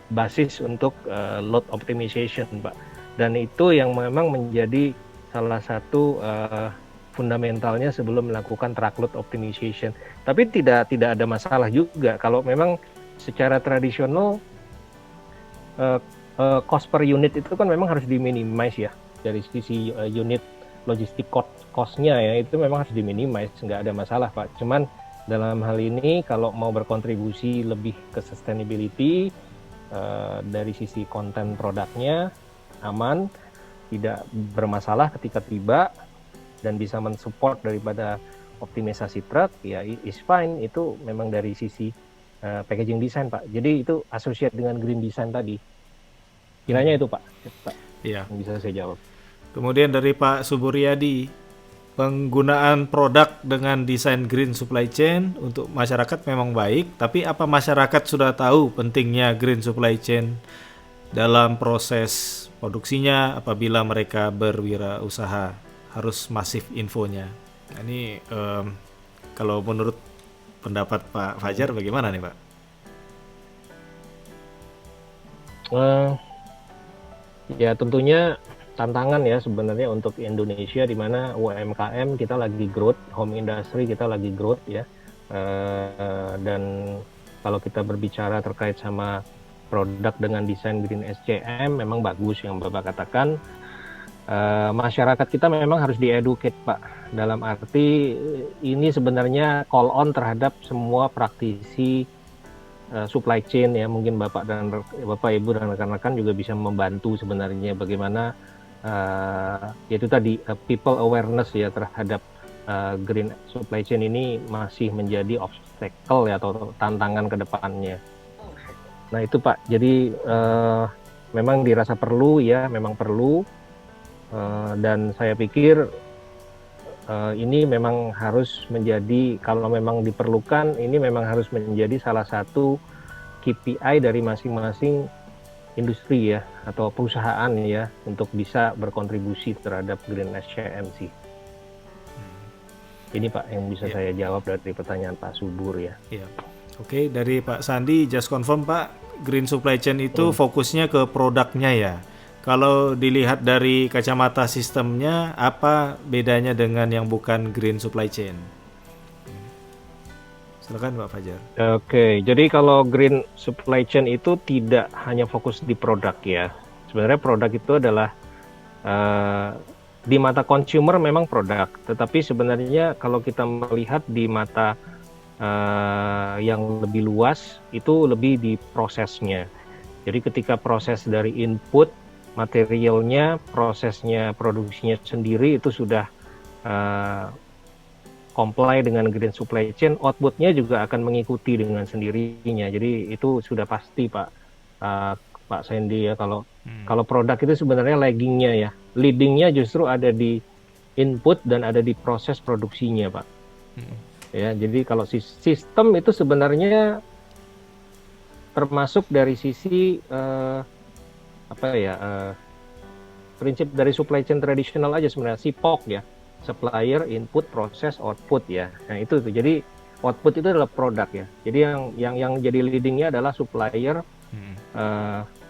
basis untuk load optimization Pak. Dan itu yang memang menjadi salah satu fundamentalnya sebelum melakukan truck load optimization. Tapi tidak ada masalah juga kalau memang secara tradisional cost per unit itu kan memang harus diminimize ya. Dari sisi unit logistik cost-nya ya, itu memang harus diminimize, nggak ada masalah Pak. Cuman dalam hal ini kalau mau berkontribusi lebih ke sustainability dari sisi konten produknya aman, tidak bermasalah ketika tiba, dan bisa mensupport daripada optimisasi truk, ya is fine. Itu memang dari sisi packaging design Pak. Jadi itu associate dengan green design tadi. Kiranya itu Pak. Iya. Yang bisa saya jawab. Kemudian dari Pak Suburyadi, penggunaan produk dengan desain green supply chain untuk masyarakat memang baik, tapi apa masyarakat sudah tahu pentingnya green supply chain dalam proses produksinya apabila mereka berwirausaha? Harus masif infonya. Nah, ini kalau menurut pendapat Pak Fajar bagaimana nih Pak? Ya tentunya tantangan ya sebenarnya untuk Indonesia, di mana UMKM kita lagi growth, home industry kita lagi growth ya. Dan kalau kita berbicara terkait sama produk dengan desain green SCM, memang bagus yang Bapak katakan. Masyarakat kita memang harus dieducate Pak, dalam arti ini sebenarnya call on terhadap semua praktisi supply chain ya. Mungkin Bapak Ibu dan rekan-rekan juga bisa membantu sebenarnya bagaimana yaitu tadi people awareness ya terhadap green supply chain ini masih menjadi obstacle ya, atau tantangan ke depannya. Nah itu Pak, jadi memang dirasa perlu ya, memang perlu. Dan saya pikir ini memang harus menjadi, kalau memang diperlukan, ini memang harus menjadi salah satu KPI dari masing-masing industri ya, atau perusahaan ya, untuk bisa berkontribusi terhadap Green SCM sih. Ini Pak yang bisa Ya. saya jawab dari pertanyaan Pak Subur ya. Ya. Oke, dari Pak Sandi, just confirm Pak, green supply chain itu fokusnya ke produknya ya. Kalau dilihat dari kacamata sistemnya, apa bedanya dengan yang bukan green supply chain? Silakan Pak Fajar. Oke, jadi kalau green supply chain itu tidak hanya fokus di produk ya. Sebenarnya produk itu adalah eh, di mata consumer memang produk, tetapi sebenarnya kalau kita melihat di mata yang lebih luas itu lebih di prosesnya. Jadi ketika proses dari input materialnya, prosesnya produksinya sendiri itu sudah eh, comply dengan green supply chain, outputnya juga akan mengikuti dengan sendirinya. Jadi itu sudah pasti Pak Sandy ya. Kalau produk itu sebenarnya laggingnya ya, leadingnya justru ada di input dan ada di proses produksinya Pak. Ya, jadi kalau sistem itu sebenarnya termasuk dari sisi apa ya prinsip dari supply chain tradisional aja sebenarnya, SIPOK ya. Supplier, input, proses, output ya. Nah itu tuh. Jadi output itu adalah produk ya. Jadi yang jadi leadingnya adalah supplier.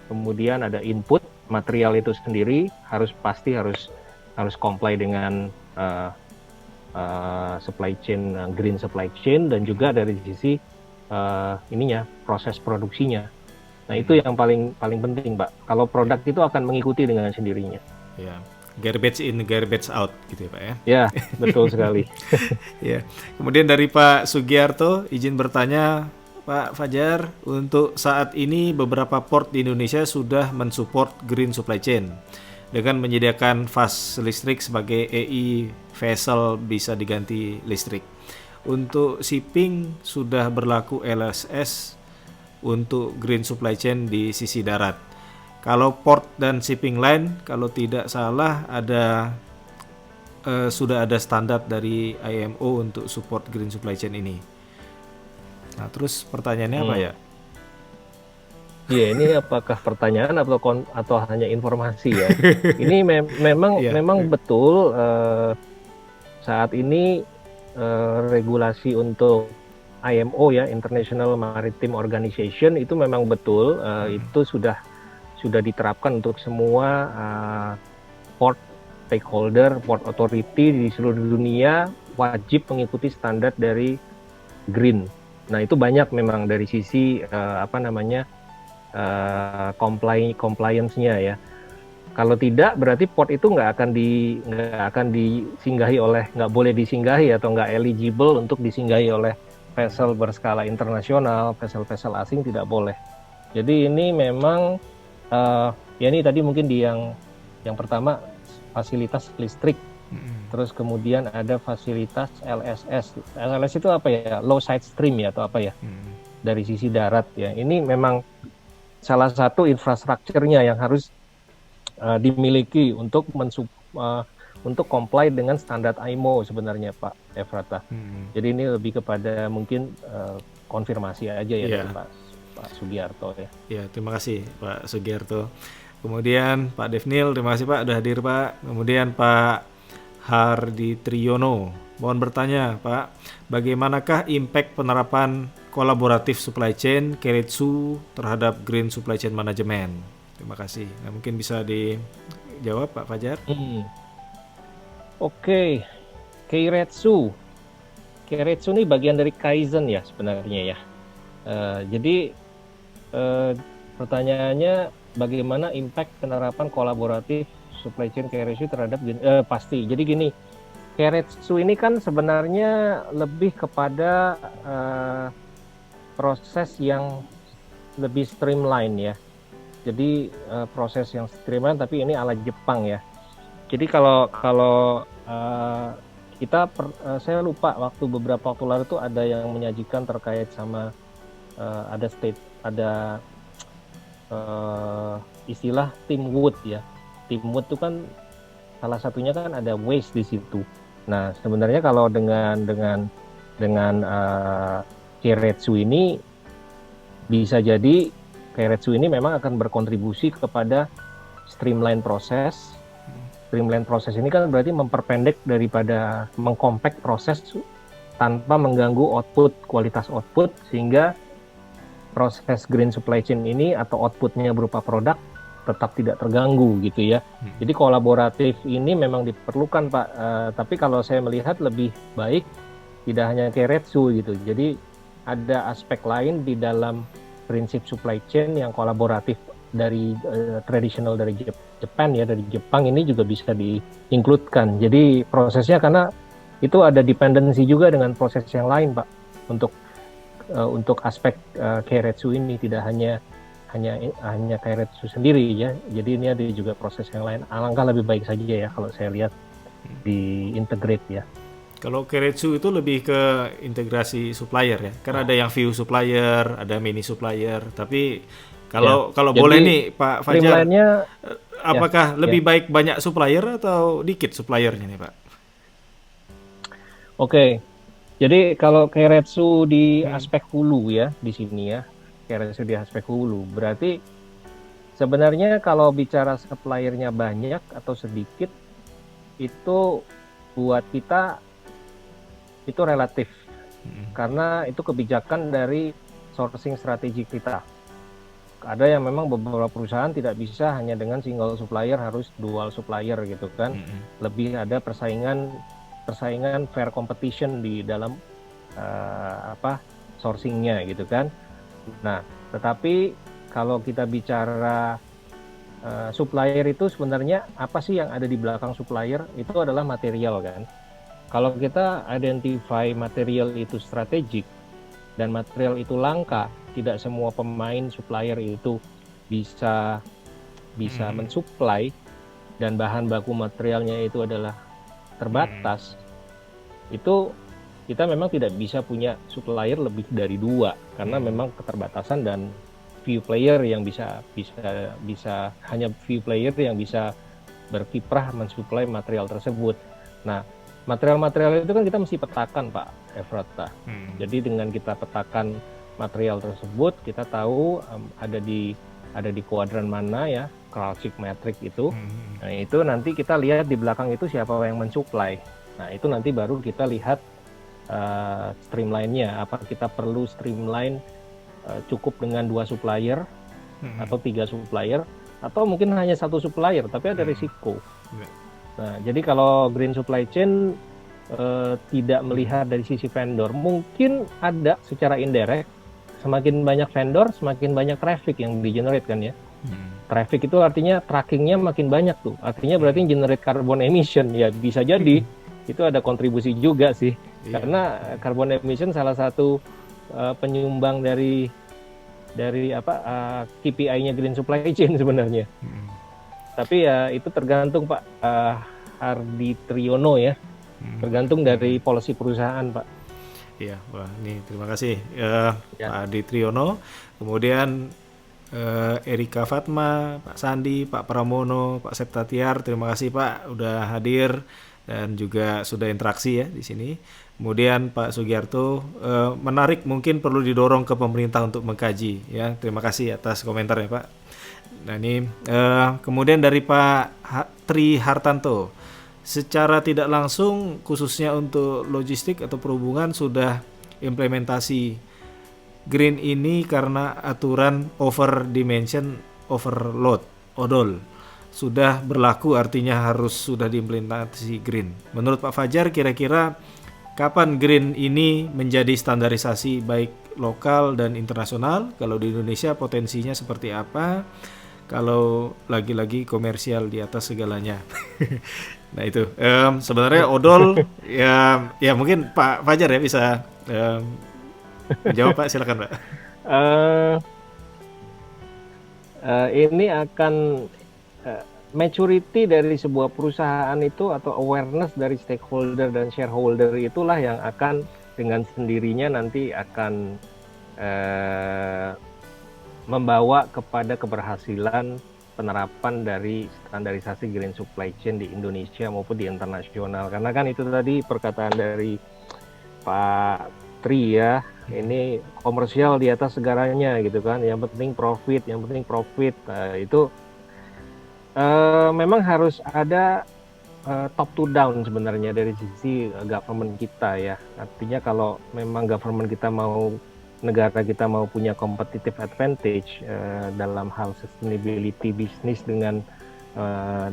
Kemudian ada input, material itu sendiri pasti harus comply dengan supply chain, green supply chain, dan juga dari sisi proses produksinya. Nah itu yang paling penting Pak. Kalau produk itu akan mengikuti dengan sendirinya. Ya. Garbage in, garbage out gitu ya Pak ya. Ya, betul sekali. Ya. Kemudian dari Pak Sugiarto, izin bertanya Pak Fajar, untuk saat ini beberapa port di Indonesia sudah mensupport green supply chain dengan menyediakan fast listrik sebagai EI vessel bisa diganti listrik. Untuk shipping sudah berlaku LSS untuk green supply chain di sisi darat. Kalau port dan shipping line, kalau tidak salah sudah ada standar dari IMO untuk support green supply chain ini. Nah, terus pertanyaannya apa ya? Iya, ini apakah pertanyaan atau hanya informasi ya? Ini memang betul saat ini regulasi untuk IMO ya, International Maritime Organization, itu memang betul itu sudah diterapkan untuk semua port stakeholder, port authority di seluruh dunia wajib mengikuti standar dari green. Nah itu banyak memang dari sisi compliance-nya ya. Kalau tidak berarti port itu nggak akan disinggahi nggak boleh disinggahi atau nggak eligible untuk disinggahi oleh vessel berskala internasional, vessel asing tidak boleh. Jadi ini memang ya ini tadi mungkin di yang pertama fasilitas listrik, terus kemudian ada fasilitas LSS. LSS itu apa ya? Low side stream ya atau apa ya? Dari sisi darat ya. Ini memang salah satu infrastrukturnya yang harus dimiliki untuk comply dengan standar IMO sebenarnya Pak Efrata. Jadi ini lebih kepada mungkin konfirmasi aja ya dari Pak Sugiarto ya. Ya, terima kasih Pak Sugiarto. Kemudian Pak Devnil, terima kasih Pak sudah hadir Pak. Kemudian Pak Hardi Triyono, mohon bertanya Pak, bagaimanakah impact penerapan kolaboratif supply chain Keiretsu terhadap green supply chain management? Terima kasih. Nah, mungkin bisa dijawab Pak Fajar. Oke, Keiretsu ini bagian dari Kaizen ya sebenarnya ya. Jadi pertanyaannya bagaimana impact penerapan kolaboratif supply chain Keiretsu terhadap pasti. Jadi gini, Keiretsu ini kan sebenarnya lebih kepada proses yang lebih streamline ya. Jadi proses yang streamline tapi ini ala Jepang ya. Jadi kalau saya lupa beberapa waktu lalu tuh ada yang menyajikan terkait sama ada istilah teamwood ya. Teamwood itu kan salah satunya kan ada waste di situ. Nah sebenarnya kalau dengan Keiretsu ini bisa jadi Keiretsu ini memang akan berkontribusi kepada streamline proses streamline proses ini kan berarti memperpendek daripada mengcompact proses tanpa mengganggu kualitas output, sehingga proses green supply chain ini atau outputnya berupa produk tetap tidak terganggu gitu ya. Jadi kolaboratif ini memang diperlukan Pak, tapi kalau saya melihat lebih baik tidak hanya Keiretsu gitu. Jadi ada aspek lain di dalam prinsip supply chain yang kolaboratif dari tradisional dari Jepang ya, dari Jepang ini juga bisa diinkludkan. Jadi prosesnya karena itu ada dependensi juga dengan proses yang lain Pak untuk aspek Keiretsu ini, tidak hanya Keiretsu sendiri ya. Jadi ini ada juga proses yang lain. Alangkah lebih baik saja ya kalau saya lihat diintegrate ya. Kalau Keiretsu itu lebih ke integrasi supplier ya. Karena ada yang few supplier, ada mini supplier. Tapi kalau boleh nih Pak Fajar, apakah lebih baik banyak supplier atau dikit suppliernya nih Pak? Oke. Jadi kalau Keiretsu di aspek hulu ya di sini ya. Keiretsu di aspek hulu. Berarti sebenarnya kalau bicara suppliernya banyak atau sedikit, itu buat kita itu relatif. Karena itu kebijakan dari sourcing strategi kita. Ada yang memang beberapa perusahaan tidak bisa hanya dengan single supplier, harus dual supplier gitu kan. Lebih ada persaingan fair competition di dalam sourcingnya gitu kan. Nah, tetapi kalau kita bicara supplier itu sebenarnya apa sih yang ada di belakang supplier? Itu adalah material kan. Kalau kita identify material itu strategik dan material itu langka, tidak semua pemain supplier itu bisa mensuplai, dan bahan baku materialnya itu adalah terbatas, itu kita memang tidak bisa punya supplier lebih dari 2 karena memang keterbatasan dan few player yang bisa hanya few player yang bisa berkiprah mensuplai material tersebut. Nah, material-material itu kan kita mesti petakan Pak Efrata. Jadi dengan kita petakan material tersebut, kita tahu ada di kuadran mana ya, Kralchik matrix itu. Nah, itu nanti kita lihat di belakang itu siapa yang mensuplai. Nah, itu nanti baru kita lihat streamline-nya. Apa kita perlu streamline cukup dengan 2 supplier atau 3 supplier, atau mungkin hanya 1 supplier tapi ada risiko. Nah, jadi kalau green supply chain tidak melihat dari sisi vendor, mungkin ada secara indirect, semakin banyak vendor semakin banyak traffic yang di-generate kan ya. Traffic itu artinya trackingnya makin banyak tuh, artinya berarti generate carbon emission ya, bisa jadi itu ada kontribusi juga sih. Karena carbon emission salah satu penyumbang dari KPI-nya green supply chain sebenarnya. Tapi ya itu tergantung Pak Hardi Triyono ya, tergantung dari policy perusahaan Pak. Iya, wah ini terima kasih Pak Hardi Triyono. Kemudian Erika Fatma, Pak Sandi, Pak Pramono, Pak Septatiar, terima kasih Pak udah hadir dan juga sudah interaksi ya di sini. Kemudian Pak Sugiarto, menarik, mungkin perlu didorong ke pemerintah untuk mengkaji ya. Terima kasih atas komentarnya Pak. Nah ini kemudian dari Pak Tri Hartanto, secara tidak langsung khususnya untuk logistik atau perhubungan sudah implementasi green ini karena aturan over dimension overload (ODOL) sudah berlaku, artinya harus sudah diimplementasi green. Menurut Pak Fajar, kira-kira kapan green ini menjadi standarisasi baik lokal dan internasional? Kalau di Indonesia potensinya seperti apa? Kalau lagi-lagi komersial di atas segalanya. Nah itu sebenarnya odol ya mungkin Pak Fajar ya bisa menjawab Pak, silakan Pak. Ini akan maturity dari sebuah perusahaan itu atau awareness dari stakeholder dan shareholder itulah yang akan dengan sendirinya nanti akan membawa kepada keberhasilan penerapan dari standarisasi green supply chain di Indonesia maupun di internasional. Karena kan itu tadi perkataan dari Pak Tri ya, ini komersial di atas segalanya gitu kan, yang penting profit. Nah, itu memang harus ada top to down sebenarnya dari sisi government kita ya. Artinya kalau memang government kita mau, negara kita mau punya competitive advantage dalam hal sustainability bisnis dengan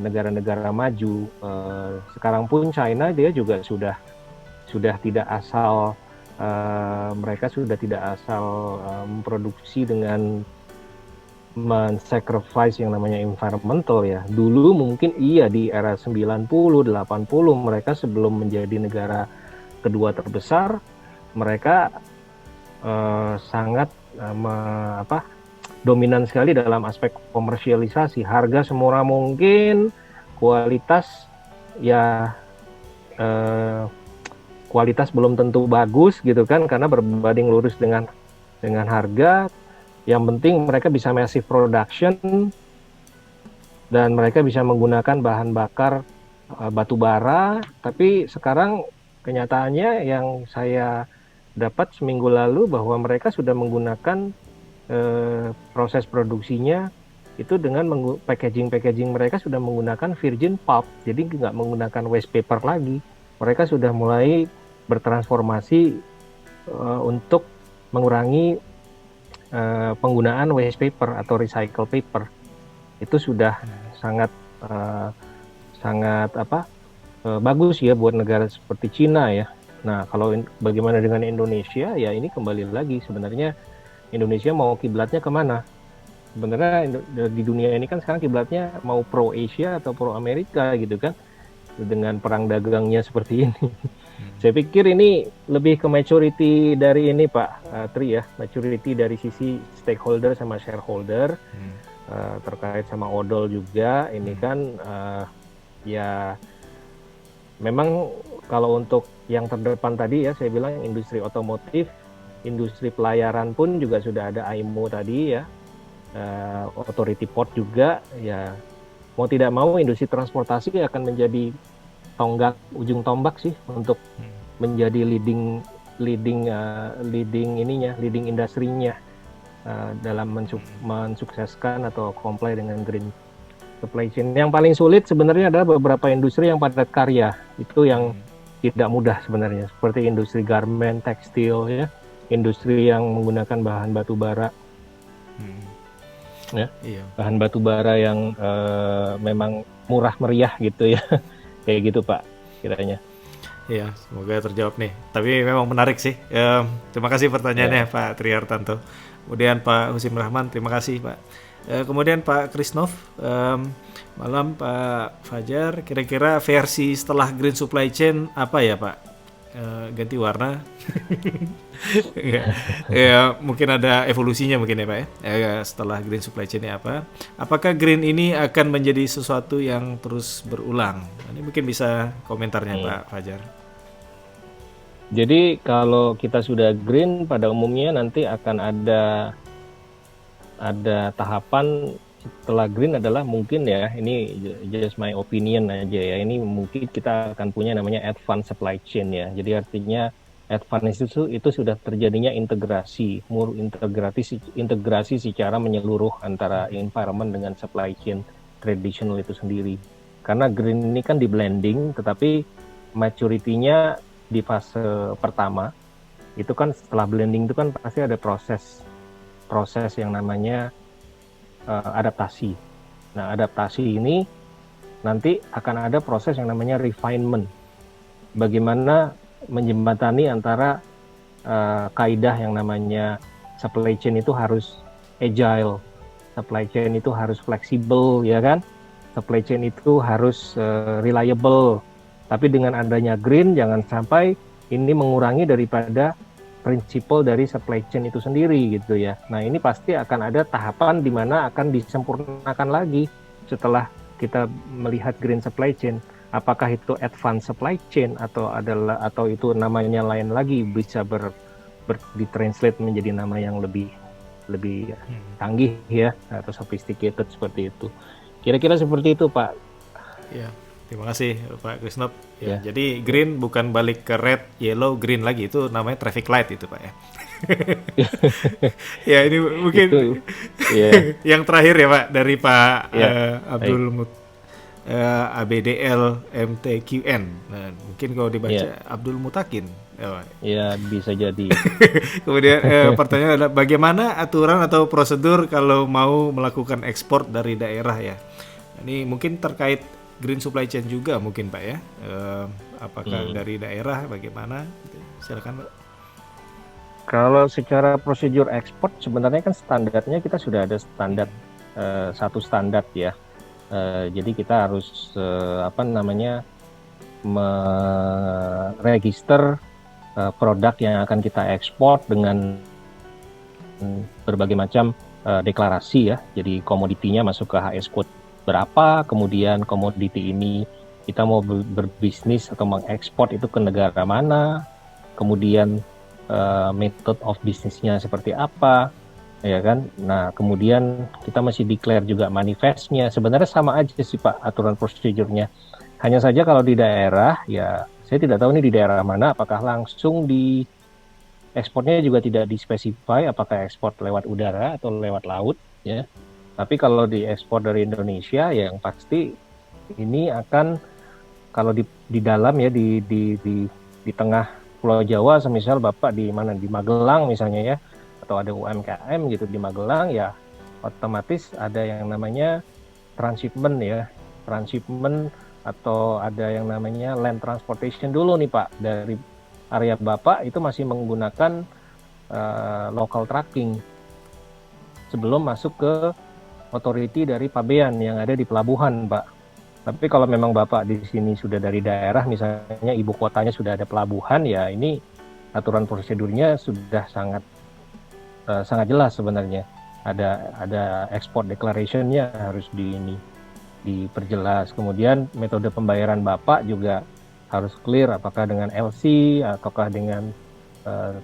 negara-negara maju, sekarang pun China dia juga sudah tidak asal mereka sudah tidak asal memproduksi dengan men-sacrifice yang namanya environmental ya. Dulu mungkin iya di era 90, 80 mereka sebelum menjadi negara kedua terbesar, mereka sangat dominan sekali dalam aspek komersialisasi. Harga semurah mungkin, kualitas ya kualitas belum tentu bagus gitu kan, karena berbanding lurus dengan harga. Yang penting mereka bisa massive production dan mereka bisa menggunakan bahan bakar batu bara. Tapi sekarang kenyataannya yang saya dapat seminggu lalu bahwa mereka sudah menggunakan proses produksinya itu dengan packaging mereka sudah menggunakan virgin pulp, jadi nggak menggunakan waste paper lagi. Mereka sudah mulai bertransformasi untuk mengurangi penggunaan waste paper atau recycle paper. Itu sudah sangat bagus ya buat negara seperti Cina ya. Nah, kalau bagaimana dengan Indonesia ya, ini kembali lagi sebenarnya Indonesia mau kiblatnya kemana? Sebenarnya di dunia ini kan sekarang kiblatnya mau pro Asia atau pro Amerika gitu kan, dengan perang dagangnya seperti ini. Saya pikir ini lebih ke maturity dari ini Pak Tri ya, maturity dari sisi stakeholder sama shareholder, terkait sama odol juga. Ini kan ya memang kalau untuk yang terdepan tadi ya, saya bilang industri otomotif, industri pelayaran pun juga sudah ada IMO tadi ya, authority port juga ya. Mau tidak mau industri transportasi akan menjadi ujung tombak sih untuk menjadi leading industrinya dalam mensukseskan atau comply dengan green supply chain. Yang paling sulit sebenarnya adalah beberapa industri yang padat karya, itu yang tidak mudah sebenarnya, seperti industri garment, tekstil ya, industri yang menggunakan bahan batu bara. Ya, iya. Bahan batu bara yang memang murah meriah gitu ya. Kayak gitu Pak kiranya. Iya, semoga terjawab nih. Tapi memang menarik sih. Terima kasih pertanyaannya Pak Trihartanto. Kemudian Pak Husim Rahman, terima kasih Pak. Kemudian Pak Krisnov, malam Pak Fajar. Kira-kira versi setelah green supply chain apa ya Pak? Ganti warna? Ya, mungkin ada evolusinya mungkin ya Pak ya. Setelah green supply chain apa? Apakah green ini akan menjadi sesuatu yang terus berulang? Ini mungkin bisa komentarnya Pak Fajar. Jadi kalau kita sudah green, pada umumnya nanti akan ada tahapan setelah green adalah mungkin ya, ini just my opinion aja ya, ini mungkin kita akan punya namanya advanced supply chain ya. Jadi artinya advance itu sudah terjadinya integrasi secara menyeluruh antara environment dengan supply chain traditional itu sendiri. Karena green ini kan di blending, tetapi maturity-nya di fase pertama itu kan setelah blending itu kan pasti ada proses yang namanya adaptasi. Nah, adaptasi ini nanti akan ada proses yang namanya refinement. Bagaimana menjembatani antara kaidah yang namanya supply chain itu harus agile, supply chain itu harus fleksibel, ya kan? Supply chain itu harus reliable. Tapi dengan adanya green, jangan sampai ini mengurangi daripada prinsipal dari supply chain itu sendiri gitu ya. Nah, ini pasti akan ada tahapan di mana akan disempurnakan lagi setelah kita melihat green supply chain. Apakah itu advanced supply chain atau itu namanya lain lagi, bisa ditranslate menjadi nama yang lebih canggih ya, atau sophisticated seperti itu. Kira-kira seperti itu Pak. Ya, terima kasih Pak Krisnov. Ya, jadi green bukan balik ke red, yellow, green lagi, itu namanya traffic light itu Pak ya. Ya ini mungkin itu, yang terakhir ya Pak dari Pak Abdul ABDL MTQN. Nah, mungkin kalau dibaca Abdul Mutakin. Ya, bisa jadi. Kemudian pertanyaan adalah bagaimana aturan atau prosedur kalau mau melakukan ekspor dari daerah ya? Ini mungkin terkait green supply chain juga mungkin Pak ya. Apakah dari daerah bagaimana? Silakan Pak. Kalau secara prosedur ekspor sebenarnya kan standarnya kita sudah ada standar satu standar ya. Jadi kita harus meregister produk yang akan kita ekspor dengan berbagai macam deklarasi ya. Jadi komoditinya masuk ke HS code berapa, kemudian komoditi ini kita mau berbisnis atau mengekspor itu ke negara mana, kemudian method of bisnisnya seperti apa, ya kan. Nah, kemudian kita masih declare juga manifestnya. Sebenarnya sama aja sih Pak aturan prosedurnya. Hanya saja kalau di daerah, ya saya tidak tahu ini di daerah mana, apakah langsung di ekspornya juga tidak dispesify, apakah ekspor lewat udara atau lewat laut, ya. Tapi kalau di ekspor dari Indonesia, ya yang pasti ini akan kalau di dalam ya di tengah Pulau Jawa, semisal Bapak di mana di Magelang misalnya ya, atau ada UMKM gitu di Magelang ya, otomatis ada yang namanya transshipment ya, transshipment atau ada yang namanya land transportation dulu nih Pak, dari area Bapak itu masih menggunakan local tracking sebelum masuk ke authority dari Pabean yang ada di pelabuhan Pak. Tapi kalau memang Bapak di sini sudah dari daerah, misalnya ibu kotanya sudah ada pelabuhan, ya ini aturan prosedurnya sudah sangat jelas sebenarnya. Ada export declaration-nya harus diperjelas. Kemudian metode pembayaran Bapak juga harus clear, apakah dengan LC, ataukah dengan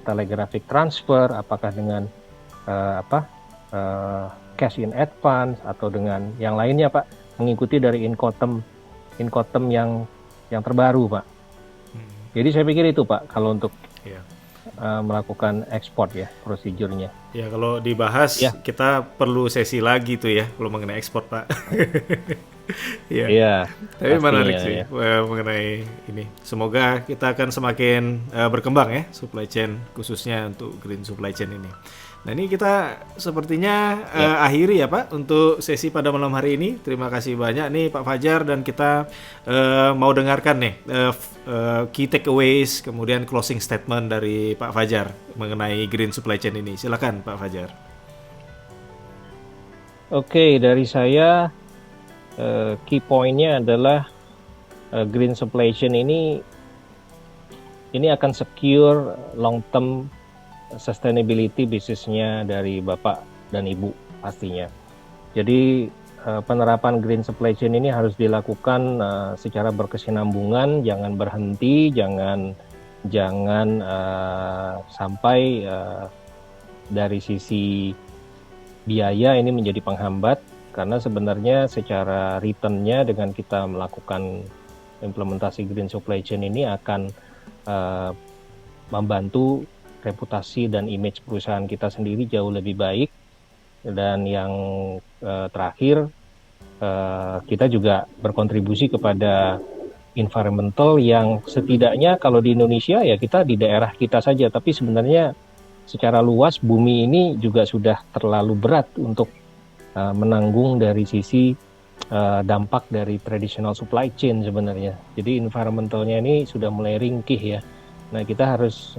telegraphic transfer, apakah dengan cash in advance, atau dengan yang lainnya Pak, mengikuti dari Incoterm yang terbaru Pak. Jadi saya pikir itu Pak kalau untuk melakukan ekspor ya prosedurnya. Ya kalau dibahas kita perlu sesi lagi tuh ya kalau mengenai ekspor Pak. Iya. Tapi menarik sih mengenai ini. Semoga kita akan semakin berkembang ya supply chain khususnya untuk green supply chain ini. Nah ini kita sepertinya akhiri ya Pak untuk sesi pada malam hari ini. Terima kasih banyak nih Pak Fajar, dan kita mau dengarkan nih key takeaways kemudian closing statement dari Pak Fajar mengenai green supply chain ini. Silakan Pak Fajar. Oke, dari saya key point-nya adalah green supply chain ini akan secure long term sustainability bisnisnya dari Bapak dan Ibu pastinya. Jadi penerapan green supply chain ini harus dilakukan secara berkesinambungan, jangan berhenti, jangan sampai dari sisi biaya ini menjadi penghambat, karena sebenarnya secara return-nya dengan kita melakukan implementasi green supply chain ini akan membantu reputasi dan image perusahaan kita sendiri jauh lebih baik. Dan yang terakhir, kita juga berkontribusi kepada environmental yang setidaknya kalau di Indonesia ya kita di daerah kita saja, tapi sebenarnya secara luas bumi ini juga sudah terlalu berat untuk menanggung dari sisi dampak dari traditional supply chain sebenarnya. Jadi environmentalnya ini sudah mulai ringkih ya. Nah kita harus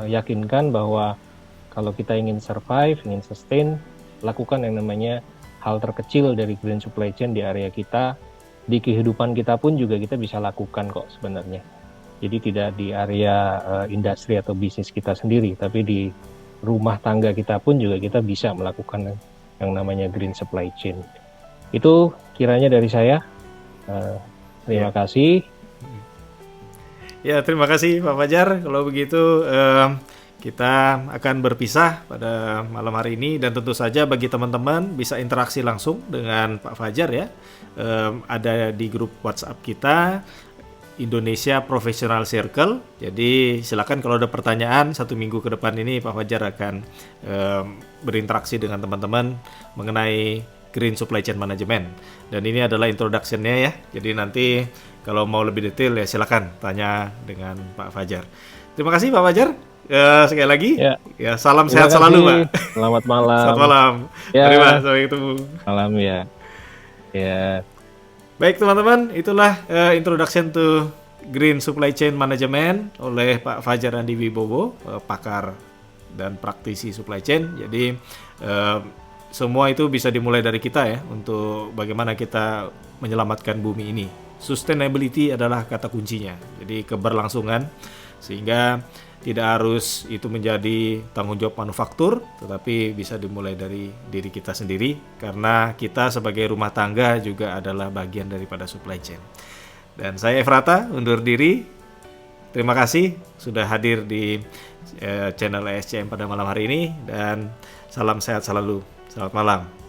yakinkan bahwa kalau kita ingin survive, ingin sustain, lakukan yang namanya hal terkecil dari green supply chain di area kita. Di kehidupan kita pun juga kita bisa lakukan kok sebenarnya. Jadi tidak di area industri atau bisnis kita sendiri, tapi di rumah tangga kita pun juga kita bisa melakukan yang namanya green supply chain. Itu kiranya dari saya. Terima kasih. Ya, terima kasih Pak Fajar. Kalau begitu kita akan berpisah pada malam hari ini, dan tentu saja bagi teman-teman bisa interaksi langsung dengan Pak Fajar ya. Ada di grup WhatsApp kita Indonesia Professional Circle. Jadi silakan kalau ada pertanyaan, 1 minggu ke depan ini Pak Fajar akan berinteraksi dengan teman-teman mengenai Green Supply Chain Management. Dan ini adalah introduction-nya ya. Jadi nanti kalau mau lebih detail ya silakan tanya dengan Pak Fajar. Terima kasih Pak Fajar. Sekali lagi, ya salam Terima sehat selalu kasih. Pak. Selamat malam. Selamat malam. Ya. Mari Pak, sampai ketemu. Malam ya. Ya. Baik teman-teman, itulah introduction to Green Supply Chain Management oleh Pak Fajar Andi Wibowo, pakar dan praktisi supply chain. Jadi semua itu bisa dimulai dari kita ya, untuk bagaimana kita menyelamatkan bumi ini. Sustainability adalah kata kuncinya. Jadi keberlangsungan, sehingga tidak harus itu menjadi tanggung jawab manufaktur, tetapi bisa dimulai dari diri kita sendiri, karena kita sebagai rumah tangga juga adalah bagian daripada supply chain. Dan saya Efrata undur diri. Terima kasih sudah hadir di channel ESCM pada malam hari ini, dan salam sehat selalu. Selamat malam.